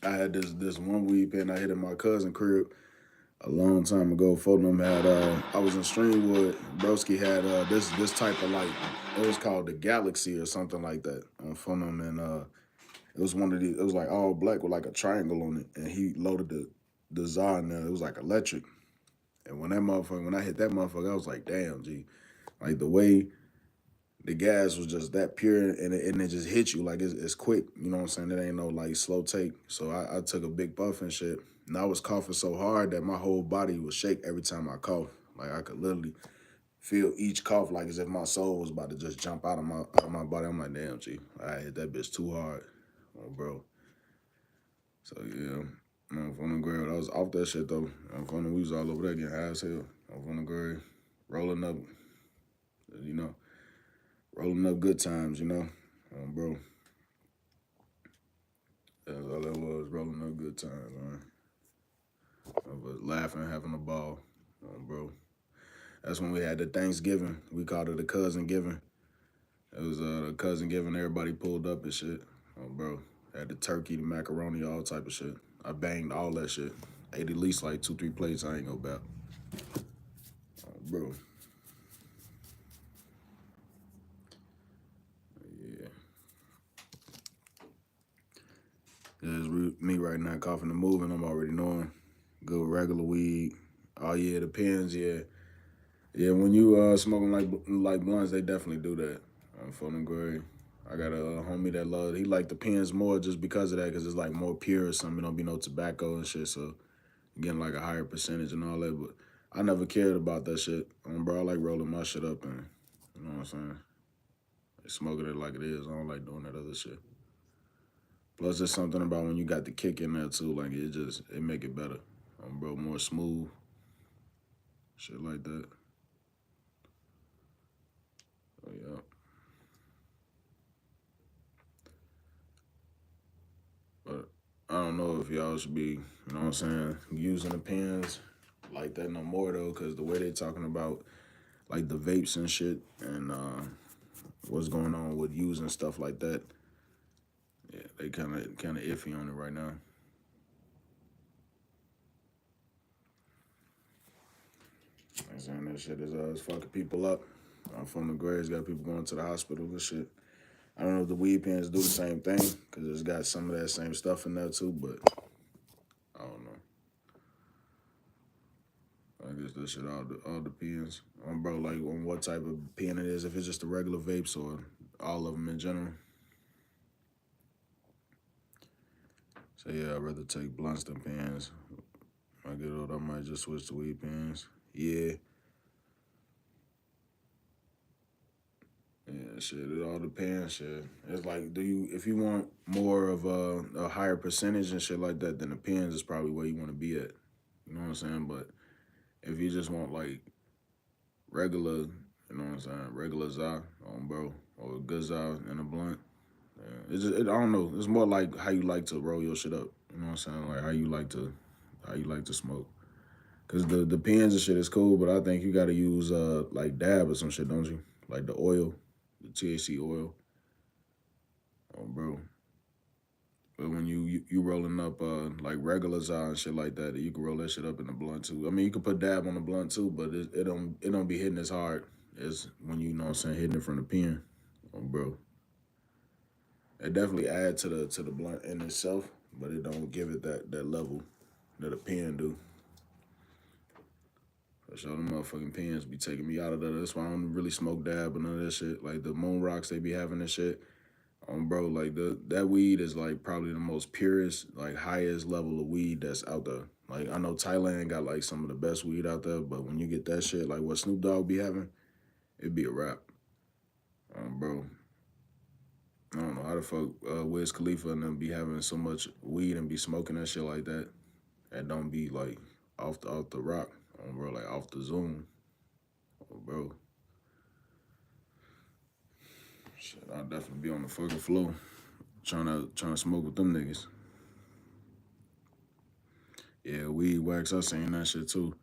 I had this one weed pen I hit in my cousin crib a long time ago. Four of them had I was in Streamwood. Broski had this type of like, it was called the Galaxy or something like that on phone them, and it was one of these, it was like all black with like a triangle on it, and he loaded the Zar in there. It was like electric. And when I hit that motherfucker, I was like, damn, G. Like the way the gas was just that pure, and it just hit you like it's quick. You know what I'm saying? It ain't no like slow take. So I took a big puff and shit, and I was coughing so hard that my whole body would shake every time I cough. Like I could literally feel each cough like as if my soul was about to just jump out of my body. I'm like, damn, G, I hit that bitch too hard, oh, bro. So yeah, I'm from the grave. I was off that shit though. I'm from the, we was all over there getting high as hell. I'm from the grave, rolling up, you know, rolling up good times, you know, bro. That's all that was, rolling up good times, man. I was laughing, having a ball, bro. That's when we had the Thanksgiving. We called it a cousin giving. It was the cousin giving. Everybody pulled up and shit, bro. Had the turkey, the macaroni, all type of shit. I banged all that shit. Ate at least like 2, 3 plates. I ain't go back, bro. Yeah. Yeah, it's me right now coughing and moving. I'm already knowing. Good regular weed. Oh yeah, the pens. Yeah, yeah. When you smoking like blunts, they definitely do that. I'm feeling great. I got a homie that loves. He like the pens more just because of that, because it's like more pure or something. It don't be no tobacco and shit, so you getting like a higher percentage and all that. But I never cared about that shit. Bro, I like rolling my shit up and you know what I'm saying. Like smoking it like it is. I don't like doing that other shit. Plus, there's something about when you got the kick in there too. Like it make it better. Bro, more smooth, shit like that. Oh yeah. But I don't know if y'all should be, you know what I'm saying, using the pens like that no more though, because the way they talking about like the vapes and shit and what's going on with using stuff like that, yeah, they kind of iffy on it right now. I'm saying that shit is fucking people up. I'm from the graves, got people going to the hospital and shit. I don't know if the weed pens do the same thing, because it's got some of that same stuff in there too, but I don't know. I guess that shit all depends on, bro, like on what type of pen it is. If it's just the regular vapes or all of them in general. So yeah, I'd rather take blunts than pens. When I get old, I might just switch to weed pens. Yeah, yeah, shit. It all depends. Shit, it's like, if you want more of a higher percentage and shit like that, then the pens is probably where you want to be at. You know what I'm saying? But if you just want like regular, you know what I'm saying, regular za, bro, or a good za and a blunt. Yeah, I don't know. It's more like how you like to roll your shit up. You know what I'm saying? Like how you like to smoke. Cause the pens and shit is cool, but I think you gotta use like dab or some shit, don't you? Like the oil, the THC oil, bro. But when you rolling up like regular za and shit like that, you can roll that shit up in the blunt too. I mean, you can put dab on the blunt too, but it don't be hitting as hard as when you know what I'm saying, hitting it from the pen, bro. It definitely add to the blunt in itself, but it don't give it that level that a pen do. For sure, them motherfucking pens be taking me out of that. That's why I don't really smoke dab or none of that shit. Like the moon rocks they be having and shit. Bro, like that weed is like probably the most purest, like highest level of weed that's out there. Like I know Thailand got like some of the best weed out there, but when you get that shit, like what Snoop Dogg be having, it'd be a wrap. Bro, I don't know how the fuck Wiz Khalifa and them be having so much weed and be smoking that shit like that, and don't be like off the rock, bro, like off the zoom, bro. Shit, I'll definitely be on the fucking floor. trying to smoke with them niggas. Yeah, weed wax. I seen that shit too.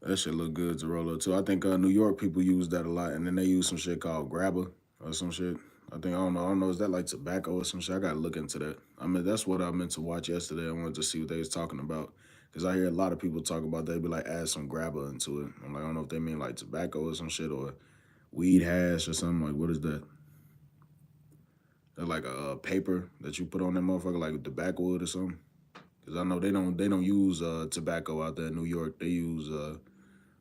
That shit look good to roll up too. I think New York people use that a lot, and then they use some shit called grabber or some shit. I don't know. Is that like tobacco or some shit? I gotta look into that. I mean, that's what I meant to watch yesterday. I wanted to see what they was talking about because I hear a lot of people talk about they be like add some grabber into it. I'm like, I don't know if they mean like tobacco or some shit or weed hash or something. Like, what is that? That like a paper that you put on that motherfucker, like the backwood or something. Cause I know they don't use tobacco out there in New York. They use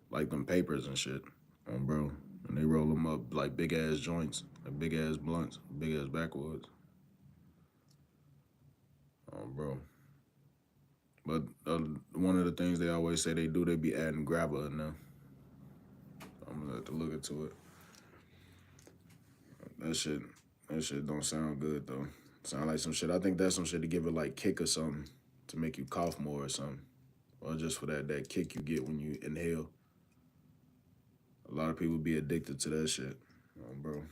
like them papers and shit, bro. And they roll them up like big ass joints, like big ass blunts, big ass backwoods, bro. But one of the things they always say they do, they be adding grabber in there. I'm gonna have to look into it. That shit, that shit don't sound good though. Sound like some shit. I think that's some shit to give it like kick or something to make you cough more or something, or just for that kick you get when you inhale. A lot of people be addicted to that shit, bro.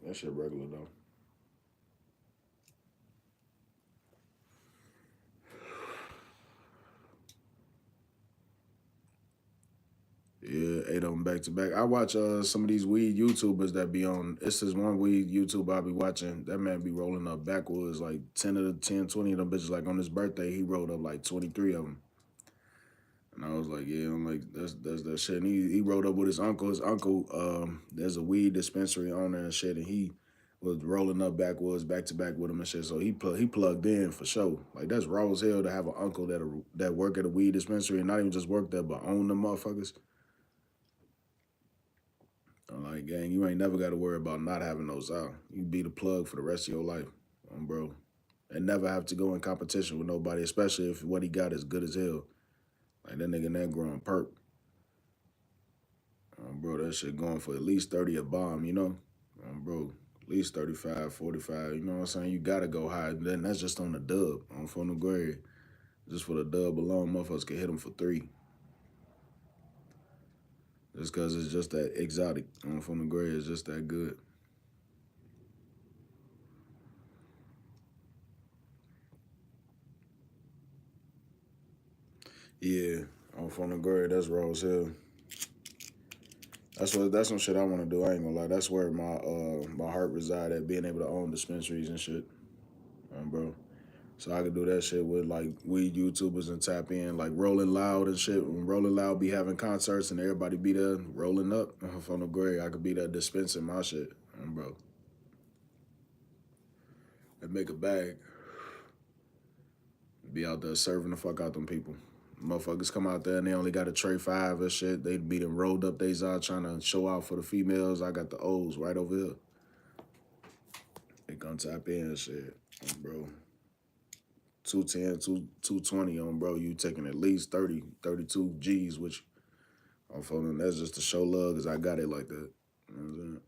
That shit regular though. Yeah, ate them back to back. I watch some of these weed YouTubers that be on. It's this one weed YouTuber I be watching. That man be rolling up backwoods like 20 of them bitches. Like on his birthday, he rolled up like 23 of them. And I was like, yeah, I'm like, that's that shit. And he rolled up with his uncle. His uncle, there's a weed dispensary owner and shit, and he was rolling up backwoods back to back with him and shit. So he plugged in for sure. Like that's raw as hell to have an uncle that work at a weed dispensary and not even just work there but own them motherfuckers. I'm like, gang, you ain't never got to worry about not having those out. You be the plug for the rest of your life, bro. And never have to go in competition with nobody, especially if what he got is good as hell. Like that nigga that growing perk. Bro, that shit going for at least 30 a bomb, you know? Bro, at least 35, 45, you know what I'm saying? You gotta go high. Then that's just on the dub, on from the grade. Just for the dub alone, motherfuckers can hit them for 3. Just cause it's just that exotic. On from the grade, it's just that good. Yeah, on from the grade, that's raw as hell. That's some shit I want to do. I ain't gonna lie. That's where my heart reside at, being able to own dispensaries and shit, bro. So I could do that shit with like weed YouTubers and tap in, like Rolling Loud and shit. When Rolling Loud be having concerts and everybody be there rolling up from the grave, I could be there dispensing my shit, bro. And make a bag. Be out there serving the fuck out them people. Motherfuckers come out there and they only got a tray 5 or shit. They be them rolled up days out trying to show out for the females. I got the O's right over here. They gonna tap in and shit, bro. 210, 220 on, bro. You taking at least 30, 32 G's, which I'm phoning. That's just to show love because I got it like that. You know what I'm saying?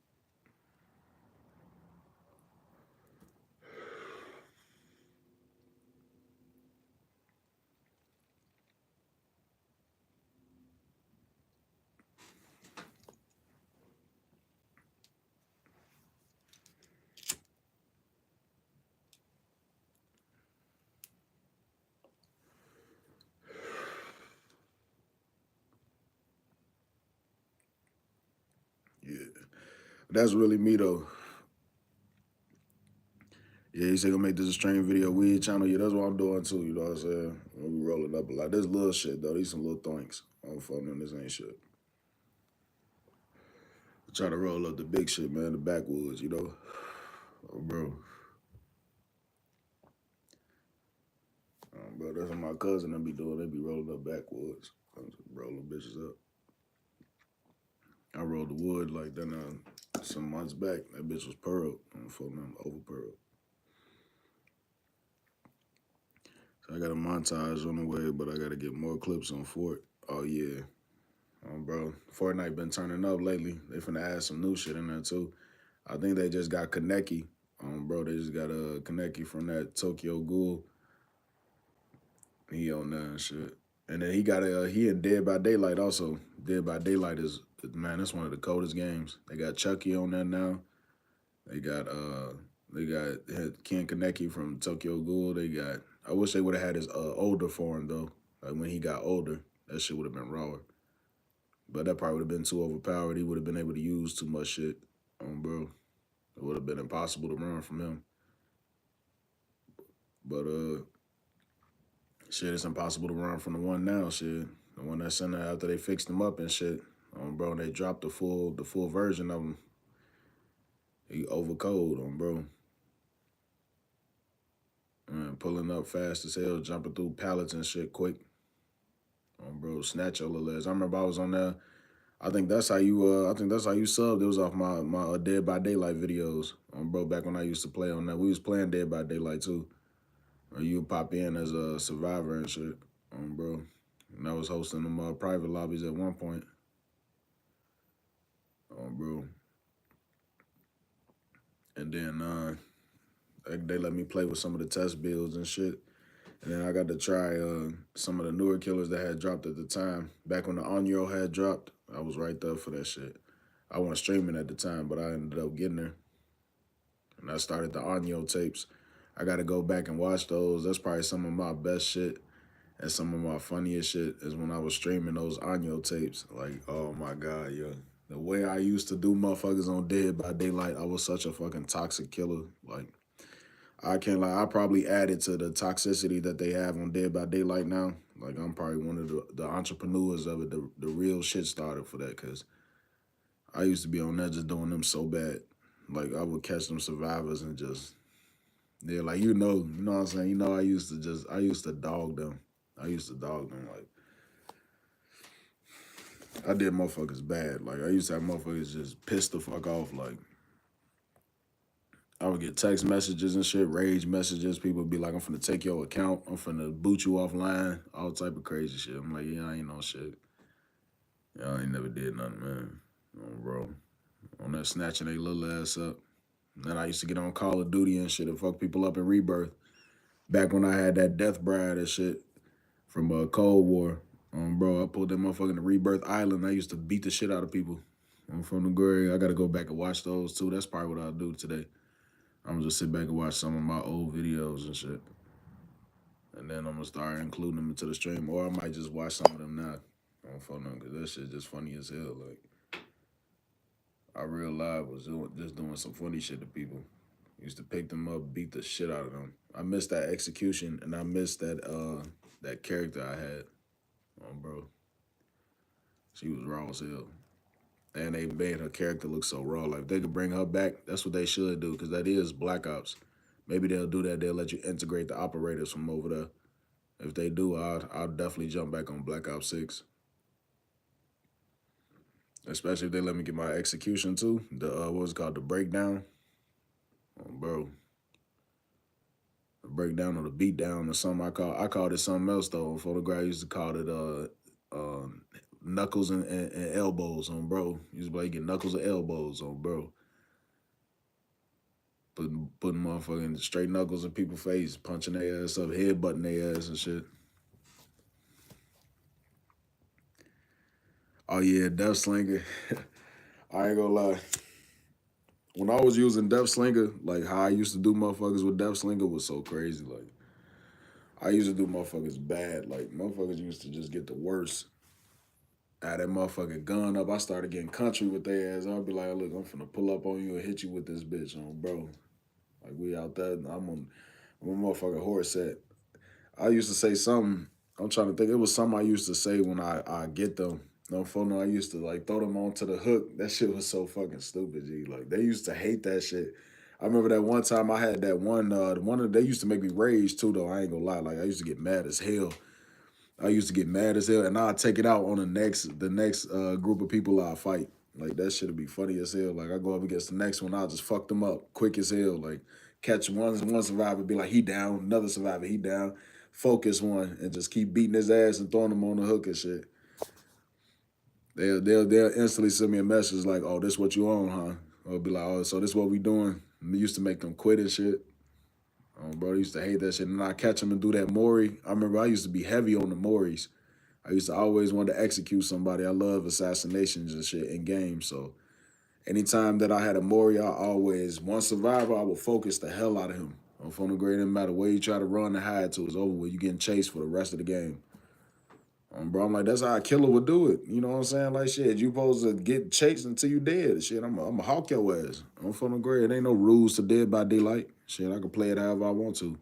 Yeah. That's really me though. Yeah, he said gonna make this a stream video weed channel. Yeah, that's what I'm doing too, you know what I'm saying? We rolling up a lot. This little shit though. These some little things. I'm phoning. This ain't shit. Try to roll up the big shit, man, the backwoods, you know? Bro. Bro, that's what my cousin they be doing. They be rolling up backwoods. Rolling bitches up. I rolled the wood like that some months back. That bitch was pearled. I'm fucking them over pearled. So I got a montage on the way, but I gotta get more clips on Fort. Oh yeah. Bro. Fortnite been turning up lately. They finna add some new shit in there too. I think they just got Kaneki. Bro, they just got a Kaneki from that Tokyo Ghoul. He on that and shit. And then he in Dead by Daylight also. Dead by Daylight is, man, that's one of the coldest games. They got Chucky on that now. They got Ken Kaneki from Tokyo Ghoul. They got, I wish they would have had his older form though. Like when he got older, that shit would have been rawer. But that probably would have been too overpowered. He would have been able to use too much shit on bro. It would have been impossible to run from him. But shit, it's impossible to run from the one now, shit. The one that's in there after they fixed him up and shit. Bro, they dropped the full version of him. He overcold on bro. Man, pulling up fast as hell, jumping through pallets and shit quick. Bro, snatch your little ass. I remember I was on there. I think that's how you subbed. It was off my Dead by Daylight videos. Bro, back when I used to play on that. We was playing Dead by Daylight too. Or you would pop in as a survivor and shit. Bro. And I was hosting them private lobbies at one point. Bro. And then they let me play with some of the test builds and shit. And then I got to try some of the newer killers that had dropped at the time. Back when the Onyo had dropped, I was right there for that shit. I wasn't streaming at the time, but I ended up getting there. And I started the Onyo tapes. I got to go back and watch those. That's probably some of my best shit and some of my funniest shit is when I was streaming those Onyo tapes. Like, oh my God, yo. The way I used to do motherfuckers on Dead by Daylight, I was such a fucking toxic killer. Like, I can't lie, I probably added to the toxicity that they have on Dead by Daylight now. Like, I'm probably one of the entrepreneurs of it, the real shit starter for that, because I used to be on there just doing them so bad. Like, I would catch them survivors and just, yeah, like, you know what I'm saying? You know, I used to dog them. I used to dog them, like, I did motherfuckers bad. Like, I used to have motherfuckers just pissed the fuck off, like, I would get text messages and shit, rage messages. People would be like, I'm finna take your account. I'm finna boot you offline. All type of crazy shit. I'm like, yeah, I ain't no shit. Yeah, I ain't never did nothing, man. Bro. On that snatching they little ass up. Then I used to get on Call of Duty and shit and fuck people up in Rebirth. Back when I had that Death Bride and shit from Cold War. Bro, I pulled that motherfucker in the Rebirth Island. I used to beat the shit out of people. I'm from the grave. I gotta go back and watch those too. That's probably what I'll do today. I'm gonna just sit back and watch some of my old videos and shit. And then I'm gonna start including them into the stream. Or I might just watch some of them now on phone because that shit just funny as hell. Like, I real live was just doing some funny shit to people. Used to pick them up, beat the shit out of them. I missed that execution and I missed that character I had. Bro. She was raw as hell. And they made her character look so raw. Like, if they could bring her back, that's what they should do, because that is Black Ops. Maybe they'll do that. They'll let you integrate the operators from over there. If they do, I'll definitely jump back on Black Ops 6. Especially if they let me get my execution too. The what was it called? The breakdown. Bro. The breakdown or the beatdown or something. I called it something else though. Photograph used to call it knuckles and elbows on bro. Used to be like, get knuckles and elbows on bro. Putting motherfucking straight knuckles in people's face, punching their ass up, headbutting their ass and shit. Oh yeah, Death Slinger. I ain't gonna lie. When I was using Death Slinger, like how I used to do motherfuckers with Death Slinger was so crazy. Like, I used to do motherfuckers bad. Like, motherfuckers used to just get the worst. I had that motherfucking gun up. I started getting country with their ass. I'd be like, look, I'm finna pull up on you and hit you with this bitch on, bro. Like, we out there. I'm a motherfucking horse set. I used to say something. I'm trying to think. It was something I used to say when I get them. No phone. I used to like throw them onto the hook. That shit was so fucking stupid, G. Like, they used to hate that shit. I remember that one time I had that one. They used to make me rage too, though. I ain't gonna lie. Like, I used to get mad as hell. And I'd take it out on the next group of people I fight. Like, that shit'd be funny as hell. Like, I go up against the next one, I'll just fuck them up quick as hell. Like, catch one survivor, be like, he down. Another survivor, he down. Focus one and just keep beating his ass and throwing him on the hook and shit. They'll instantly send me a message like, oh, this what you on, huh? Or be like, oh, so this what we doing? And they used to make them quit and shit. Bro, I used to hate that shit. And I catch him and do that Mori. I remember I used to be heavy on the Moris. I used to always want to execute somebody. I love assassinations and shit in games. So anytime that I had a Mori, I always, one survivor, I would focus the hell out of him. On phone the grade, didn't matter where you try to run and hide to, it's over with. You getting chased for the rest of the game. Bro, I'm like, that's how a killer would do it. You know what I'm saying? Like, shit, you supposed to get chased until you dead. Shit, I'm a hawk your ass. I'm from the grade. Ain't no rules to Dead by Daylight. Shit, I can play it however I want to.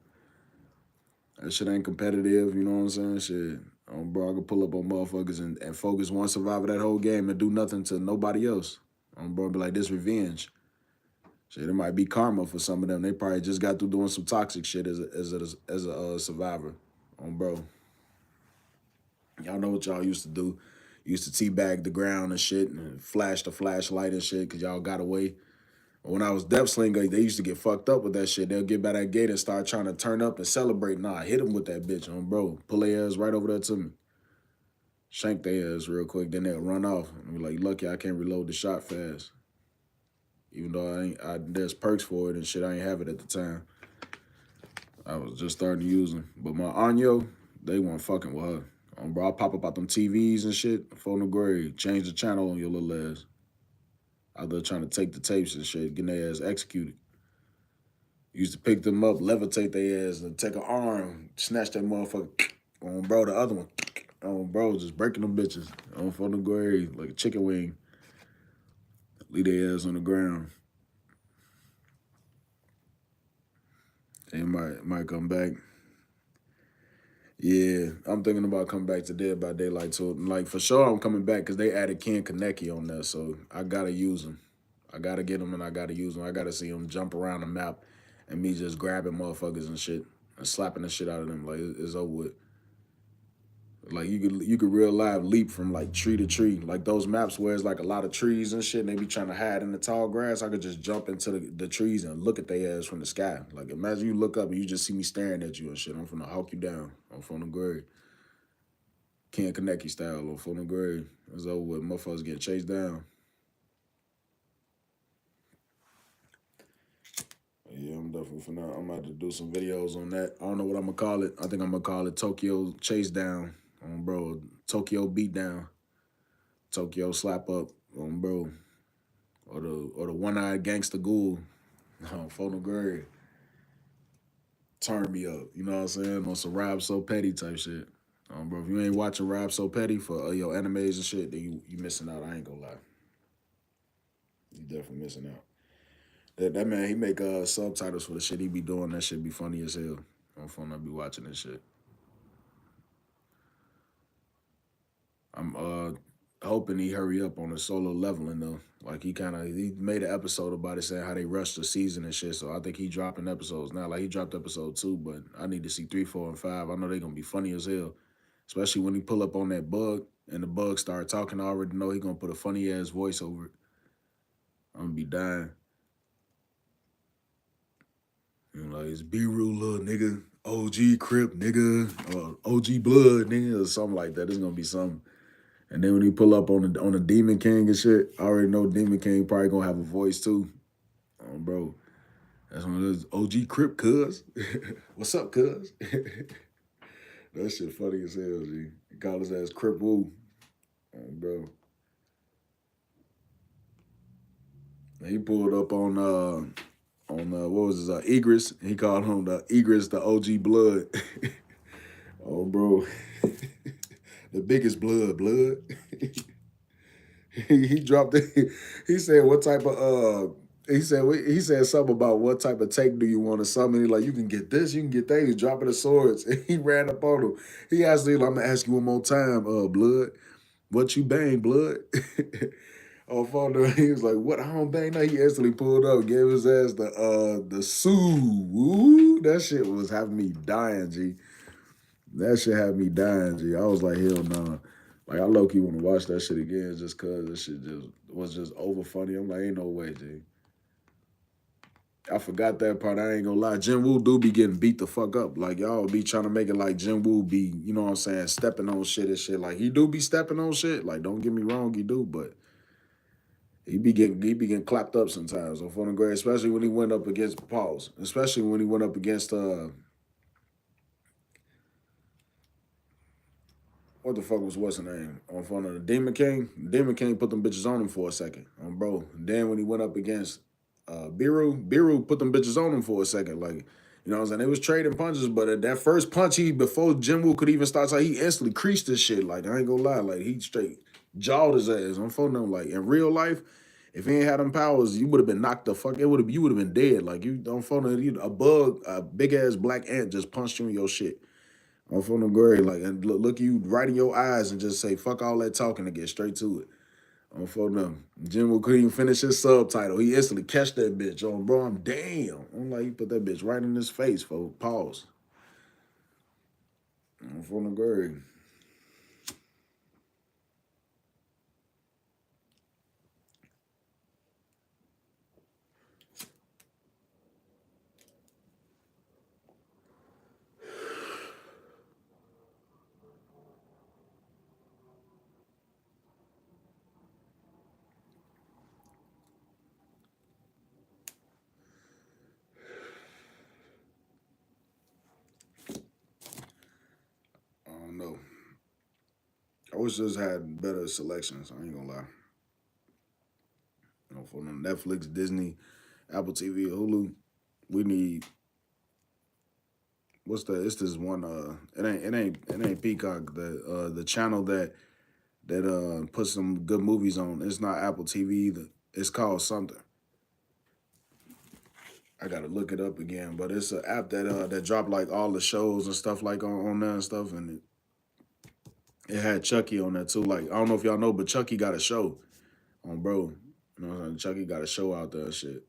That shit ain't competitive, you know what I'm saying? Shit. Bro, I can pull up on motherfuckers and focus one survivor that whole game and do nothing to nobody else. Bro, be like, this revenge. Shit, it might be karma for some of them. They probably just got through doing some toxic shit as a survivor. Bro. Y'all know what y'all used to do. Used to teabag the ground and shit and flash the flashlight and shit because y'all got away. But when I was Depth Slinger, they used to get fucked up with that shit. They'll get by that gate and start trying to turn up and celebrate. Nah, hit them with that bitch bro. Pull their ass right over there to me. Shank their ass real quick, then they'll run off. And be like, lucky I can't reload the shot fast. Even though there's perks for it and shit, I ain't have it at the time. I was just starting to use them. But my Anyo, they weren't fucking with her. Bro, I pop up out them TVs and shit, phone the grade, change the channel on your little ass. Out there trying to take the tapes and shit, getting their ass executed. Used to pick them up, levitate their ass, and take an arm, snatch that motherfucker bro, the other one. Bro, just breaking them bitches. Phone the grade, like a chicken wing. Leave their ass on the ground. They might come back. Yeah, I'm thinking about coming back to Dead by Daylight too. Like, for sure I'm coming back because they added Ken Kaneki on there, so I gotta use them. I gotta get them and I gotta use them. I gotta see them jump around the map and me just grabbing motherfuckers and shit and slapping the shit out of them. Like, it's over with. Like, you could real live leap from like tree to tree. Like those maps where it's like a lot of trees and shit and they be trying to hide in the tall grass. I could just jump into the trees and look at their ass from the sky. Like, imagine you look up and you just see me staring at you and shit. I'm finna hawk you down. I'm from the grave. Ken Kaneki style. I'm from the grave. It's over with. Motherfuckers getting chased down. Yeah, I'm definitely finna. I'm about to do some videos on that. I don't know what I'm gonna call it. I think I'm gonna call it Tokyo Chase Down. Bro, Tokyo Beat Down. Tokyo Slap Up. Bro. Or the one-eyed gangster ghoul. Phone the grave. Turn me up. You know what I'm saying? On some Rob So Petty type shit. Bro, if you ain't watching Rob So Petty for your animes and shit, then you missing out. I ain't gonna lie. You definitely missing out. That man, he make subtitles for the shit he be doing. That shit be funny as hell. On phone, I be watching this shit. I'm hoping he hurry up on the solo leveling though. Like he made an episode about it saying how they rushed the season and shit. So I think he dropping episodes now. Like he dropped episode 2, but I need to see 3, 4, and 5. I know they gonna be funny as hell. Especially when he pull up on that bug and the bug start talking. I already know he gonna put a funny ass voice over it. I'm gonna be dying. You know, like it's B-Ruler, nigga, OG Crip, nigga, or OG Blood, nigga, or something like that. It's gonna be something. And then when he pull up on the Demon King and shit, I already know Demon King probably gonna have a voice too. Bro, that's one of those OG Crip, cuz. What's up, cuz? That shit funny as hell, G. He call his ass Crip Woo. Bro. He pulled up on what was his Egris. He called him the Egris, the OG Blood. Bro. The biggest blood. He dropped it. He said, what type of he said something about what type of take do you want to summon. He like, you can get this, you can get that. He's dropping the swords. And he ran up on him. He asked him, I'm gonna ask you one more time, Blood. What you bang, Blood? Father, he was like, what? I don't bang. No, he instantly pulled up, gave his ass the Sue. Woo. That shit was having me dying, G. That shit had me dying, G. I was like, hell no. Nah. Like, I low-key want to watch that shit again just because this shit was just over funny. I'm like, ain't no way, G. I forgot that part. I ain't gonna lie. Jin Woo do be getting beat the fuck up. Like, y'all be trying to make it like Jin Woo be, you know what I'm saying, stepping on shit and shit. Like, he do be stepping on shit. Like, don't get me wrong, he do, but He be getting clapped up sometimes on phone and grade, especially when he went up against Pauls, especially when he went up against what the fuck was what's the name on front of the Demon King? Demon King put them bitches on him for a second, bro. Then when he went up against Biru put them bitches on him for a second, like you know what I'm saying. They was trading punches, but at that first punch, he before Jinwoo could even start, he instantly creased this shit. Like I ain't gonna lie, like he straight jawed his ass on phone them. Like in real life, if he ain't had them powers, you would have been knocked the fuck. You would have been dead. Like you don't phone a bug, a big ass black ant just punched you in your shit. On phone them grade, like and look you right in your eyes and just say fuck all that talking and get straight to it. On phone them, Jim couldn't even finish his subtitle. He instantly catch that bitch on bro. I'm damn. I'm like you put that bitch right in his face, folks. Pause. On phone them grade. I don't know. I wish this had better selections. I ain't gonna lie. You know, for them Netflix, Disney, Apple TV, Hulu, we need what's the? It's this one. It ain't Peacock. The channel that puts some good movies on. It's not Apple TV either. It's called something. I gotta look it up again, but it's an app that dropped like all the shows and stuff like on there and stuff, and it had Chucky on there too. Like I don't know if y'all know, but Chucky got a show on bro. You know what I'm saying? Chucky got a show out there and shit,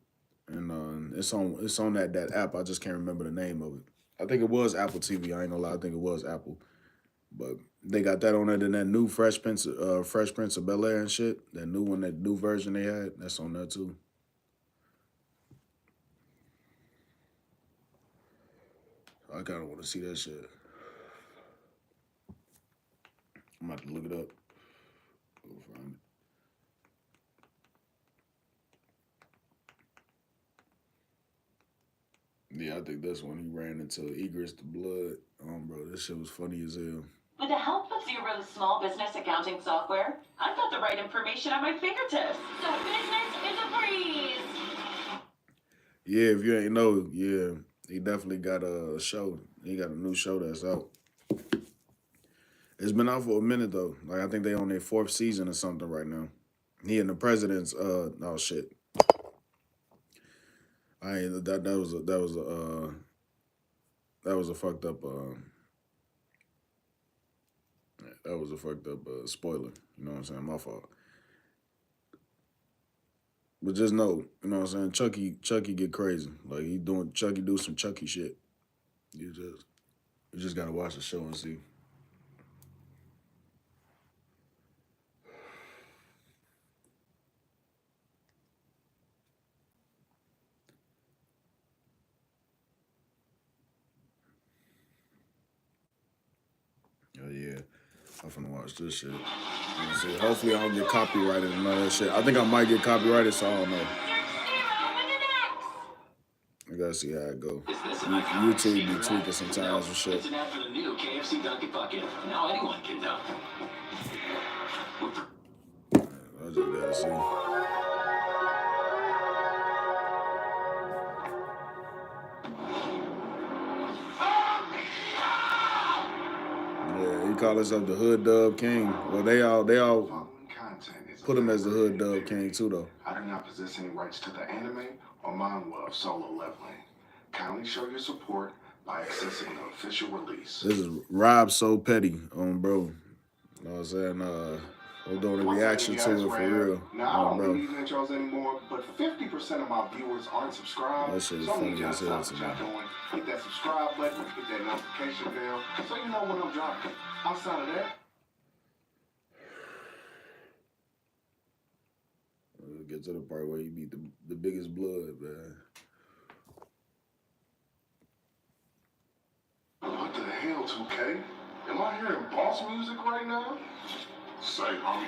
and it's on that app. I just can't remember the name of it. I think it was Apple TV. I ain't gonna lie, I think it was Apple, but they got that on there. Then that new Fresh Prince of Bel Air and shit. That new one, that new version they had, that's on there too. I kind of want to see that shit. I'm about to look it up. Go find it. Yeah, I think that's when he ran into Egress the Blood. Bro, this shit was funny as hell. With the help of Zero's small business accounting software, I've got the right information at my fingertips. So business is a breeze. Yeah, if you ain't know, yeah, he definitely got a show. He got a new show that's out. It's been out for a minute though. Like I think they on their fourth season or something right now. He and the president's oh shit. I ain't that was a fucked up spoiler. You know what I'm saying? My fault. But just know, you know what I'm saying? Chucky get crazy. Like Chucky do some Chucky shit. You just gotta watch the show and see. Oh yeah. I'm finna watch this shit. See, hopefully I don't get copyrighted and all that shit. I think I might get copyrighted, so I don't know. I gotta see how it go. YouTube be tweaking sometimes and shit. It's an ad for the new KFC Dunkin' Bucket. Now anyone can dunk. I just gotta see. Yeah, he call himself the Hood Dub King. Well, they all put him as the Hood Dub King too, though. I do not possess any rights to the anime or manga of Solo Leveling. Kindly show your support by accessing the official release. This is Rob So Petty on bro. You know what I'm saying? I'm doing a reaction to it for real. Now, I don't need these intros anymore, but 50% of my viewers aren't subscribed. That shit is so funny as hell what to me. y'all doing. Hit that subscribe button, hit that notification bell, so you know when I'm dropping. Outside of that, We'll get to the part where he beat the biggest blood, man. what the hell, 2K? Am I hearing boss music right now? Say, homie.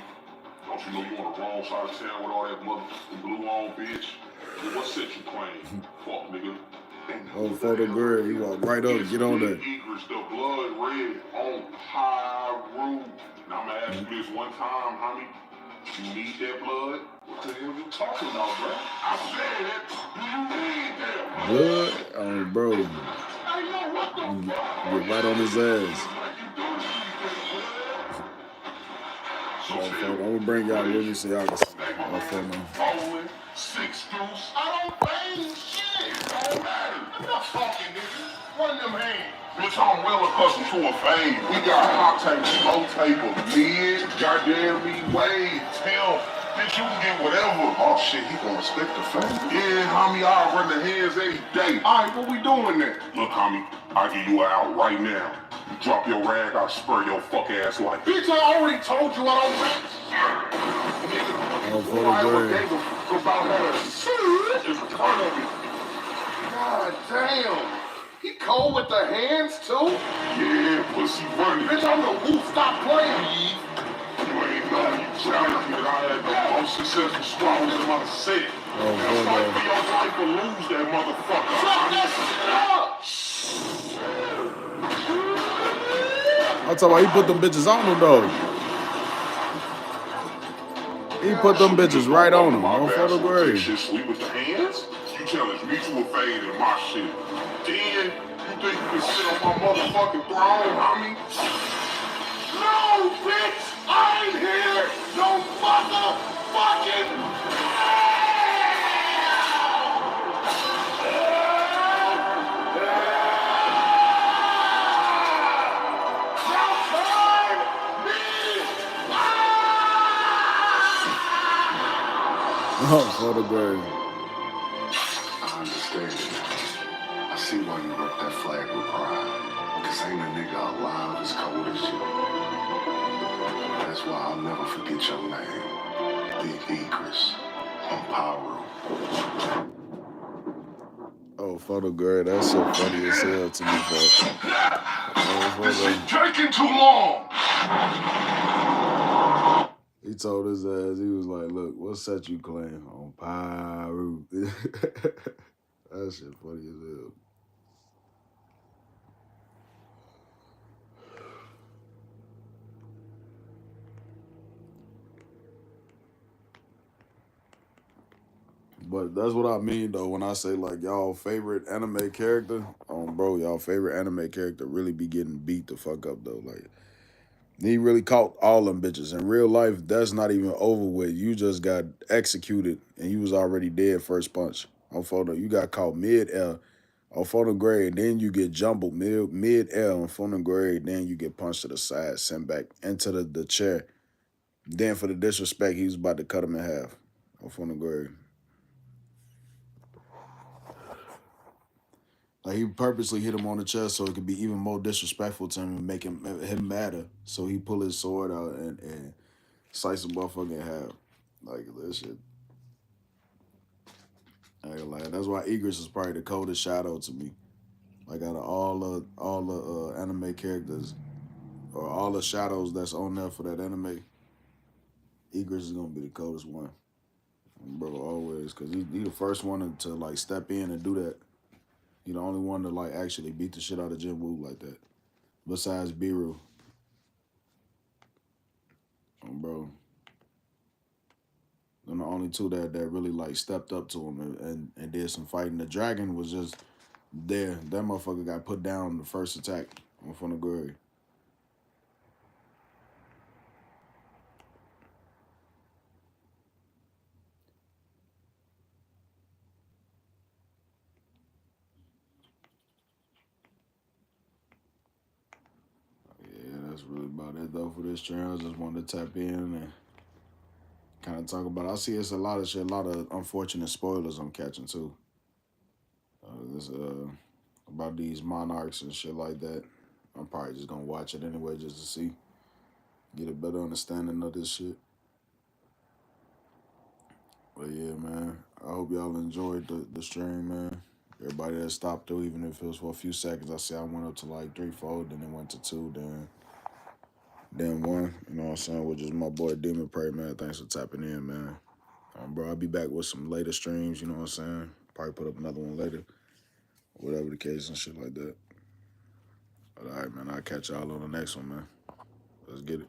Don't you know you on the wrong side of town with all that motherfucking blue on, bitch? Well, what set you claim? Fuck, nigga. Oh, photo girl, you walk right up, get on that. Egress, the blood red on high root. Now I'm gonna ask you this one time, homie. You need that blood? What the hell you talking about, bro? I said it. Do you need that blood? Oh, bro. You get right on his ass. I'm gonna bring y'all with me so y'all can see. Rolling, 6 deuce. I don't bang shit. It don't matter. I'm not talking, nigga. Run them hands. Bitch, I'm well accustomed to a fade. We got hot tape, low tape, mid, goddamn me, wave, tail. Bitch, you can get whatever. Oh shit, he gonna respect the fade. Yeah, homie, I'll run the hands any day. Alright, what we doing then? Look, homie, I'll give you an out right now. You drop your rag, I'll spur your fuck ass like. Bitch, I already told you I don't rap shit. Oh, for the bird. About how to shoot in front of me. God damn. He cold with the hands too? Yeah, pussy running. Bitch, I'm the who stop playing. You ain't know you challenged me that I had the most successful squad in my set. Oh, fight for your life or lose that motherfucker. Fuck that shit up! I'm talking about he put them bitches on him though. He put them bitches right on him. On photo grade. Sleep with the hands? You challenge me to a fade in my shit. Then you think you can sit on my motherfucking throne, homie? No, bitch! I ain't here! No motherfucking Oh, photo grade. I understand it now. I see why you rep that flag with pride. Cause ain't a nigga alive as cold as you. That's why I'll never forget your name. Big Egress on Pyro. Oh, photo grade. That's so funny as hell to me, bro. This is taking too long. He told his ass, he was like, look, what set you claim on Pyro? That shit funny as hell. But that's what I mean though when I say like y'all favorite anime character, bro, y'all favorite anime character really be getting beat the fuck up though. Like he really caught all them bitches. In real life, that's not even over with. You just got executed and you was already dead first punch. On photo, you got caught mid-air on photo grade, then you get jumbled mid-air on photo grade, then you get punched to the side, sent back into the chair. Then for the disrespect, he was about to cut him in half on photo grade. Like he purposely hit him on the chest so it could be even more disrespectful to him and make him madder. So he pull his sword out and slice the motherfucker in half. Like that shit. Like that's why Egress is probably the coldest shadow to me. Like out of all the anime characters or all the shadows that's on there for that anime, Egress is gonna be the coldest one, bro. Always, cause he the first one to like step in and do that. He the only one to like actually beat the shit out of Jin Woo like that. Besides Biru. Bro. Them the only two that really like stepped up to him and did some fighting. The dragon was just there. That motherfucker got put down the first attack on Funaguri. That's really about it though for this channel. I just wanted to tap in and kind of talk about it. I see it's a lot of shit, a lot of unfortunate spoilers I'm catching too. This about these monarchs and shit like that. I'm probably just gonna watch it anyway just to see, get a better understanding of this shit. But yeah, man, I hope y'all enjoyed the stream, man. Everybody that stopped through, even if it was for a few seconds, I see I went up to like 3, 4, then it went to 2, then Then one, you know what I'm saying, with just my boy Demon Prey, man. Thanks for tapping in, man. Bro, I'll be back with some later streams, you know what I'm saying? Probably put up another one later, whatever the case and shit like that. But all right, man, I'll catch y'all on the next one, man. Let's get it.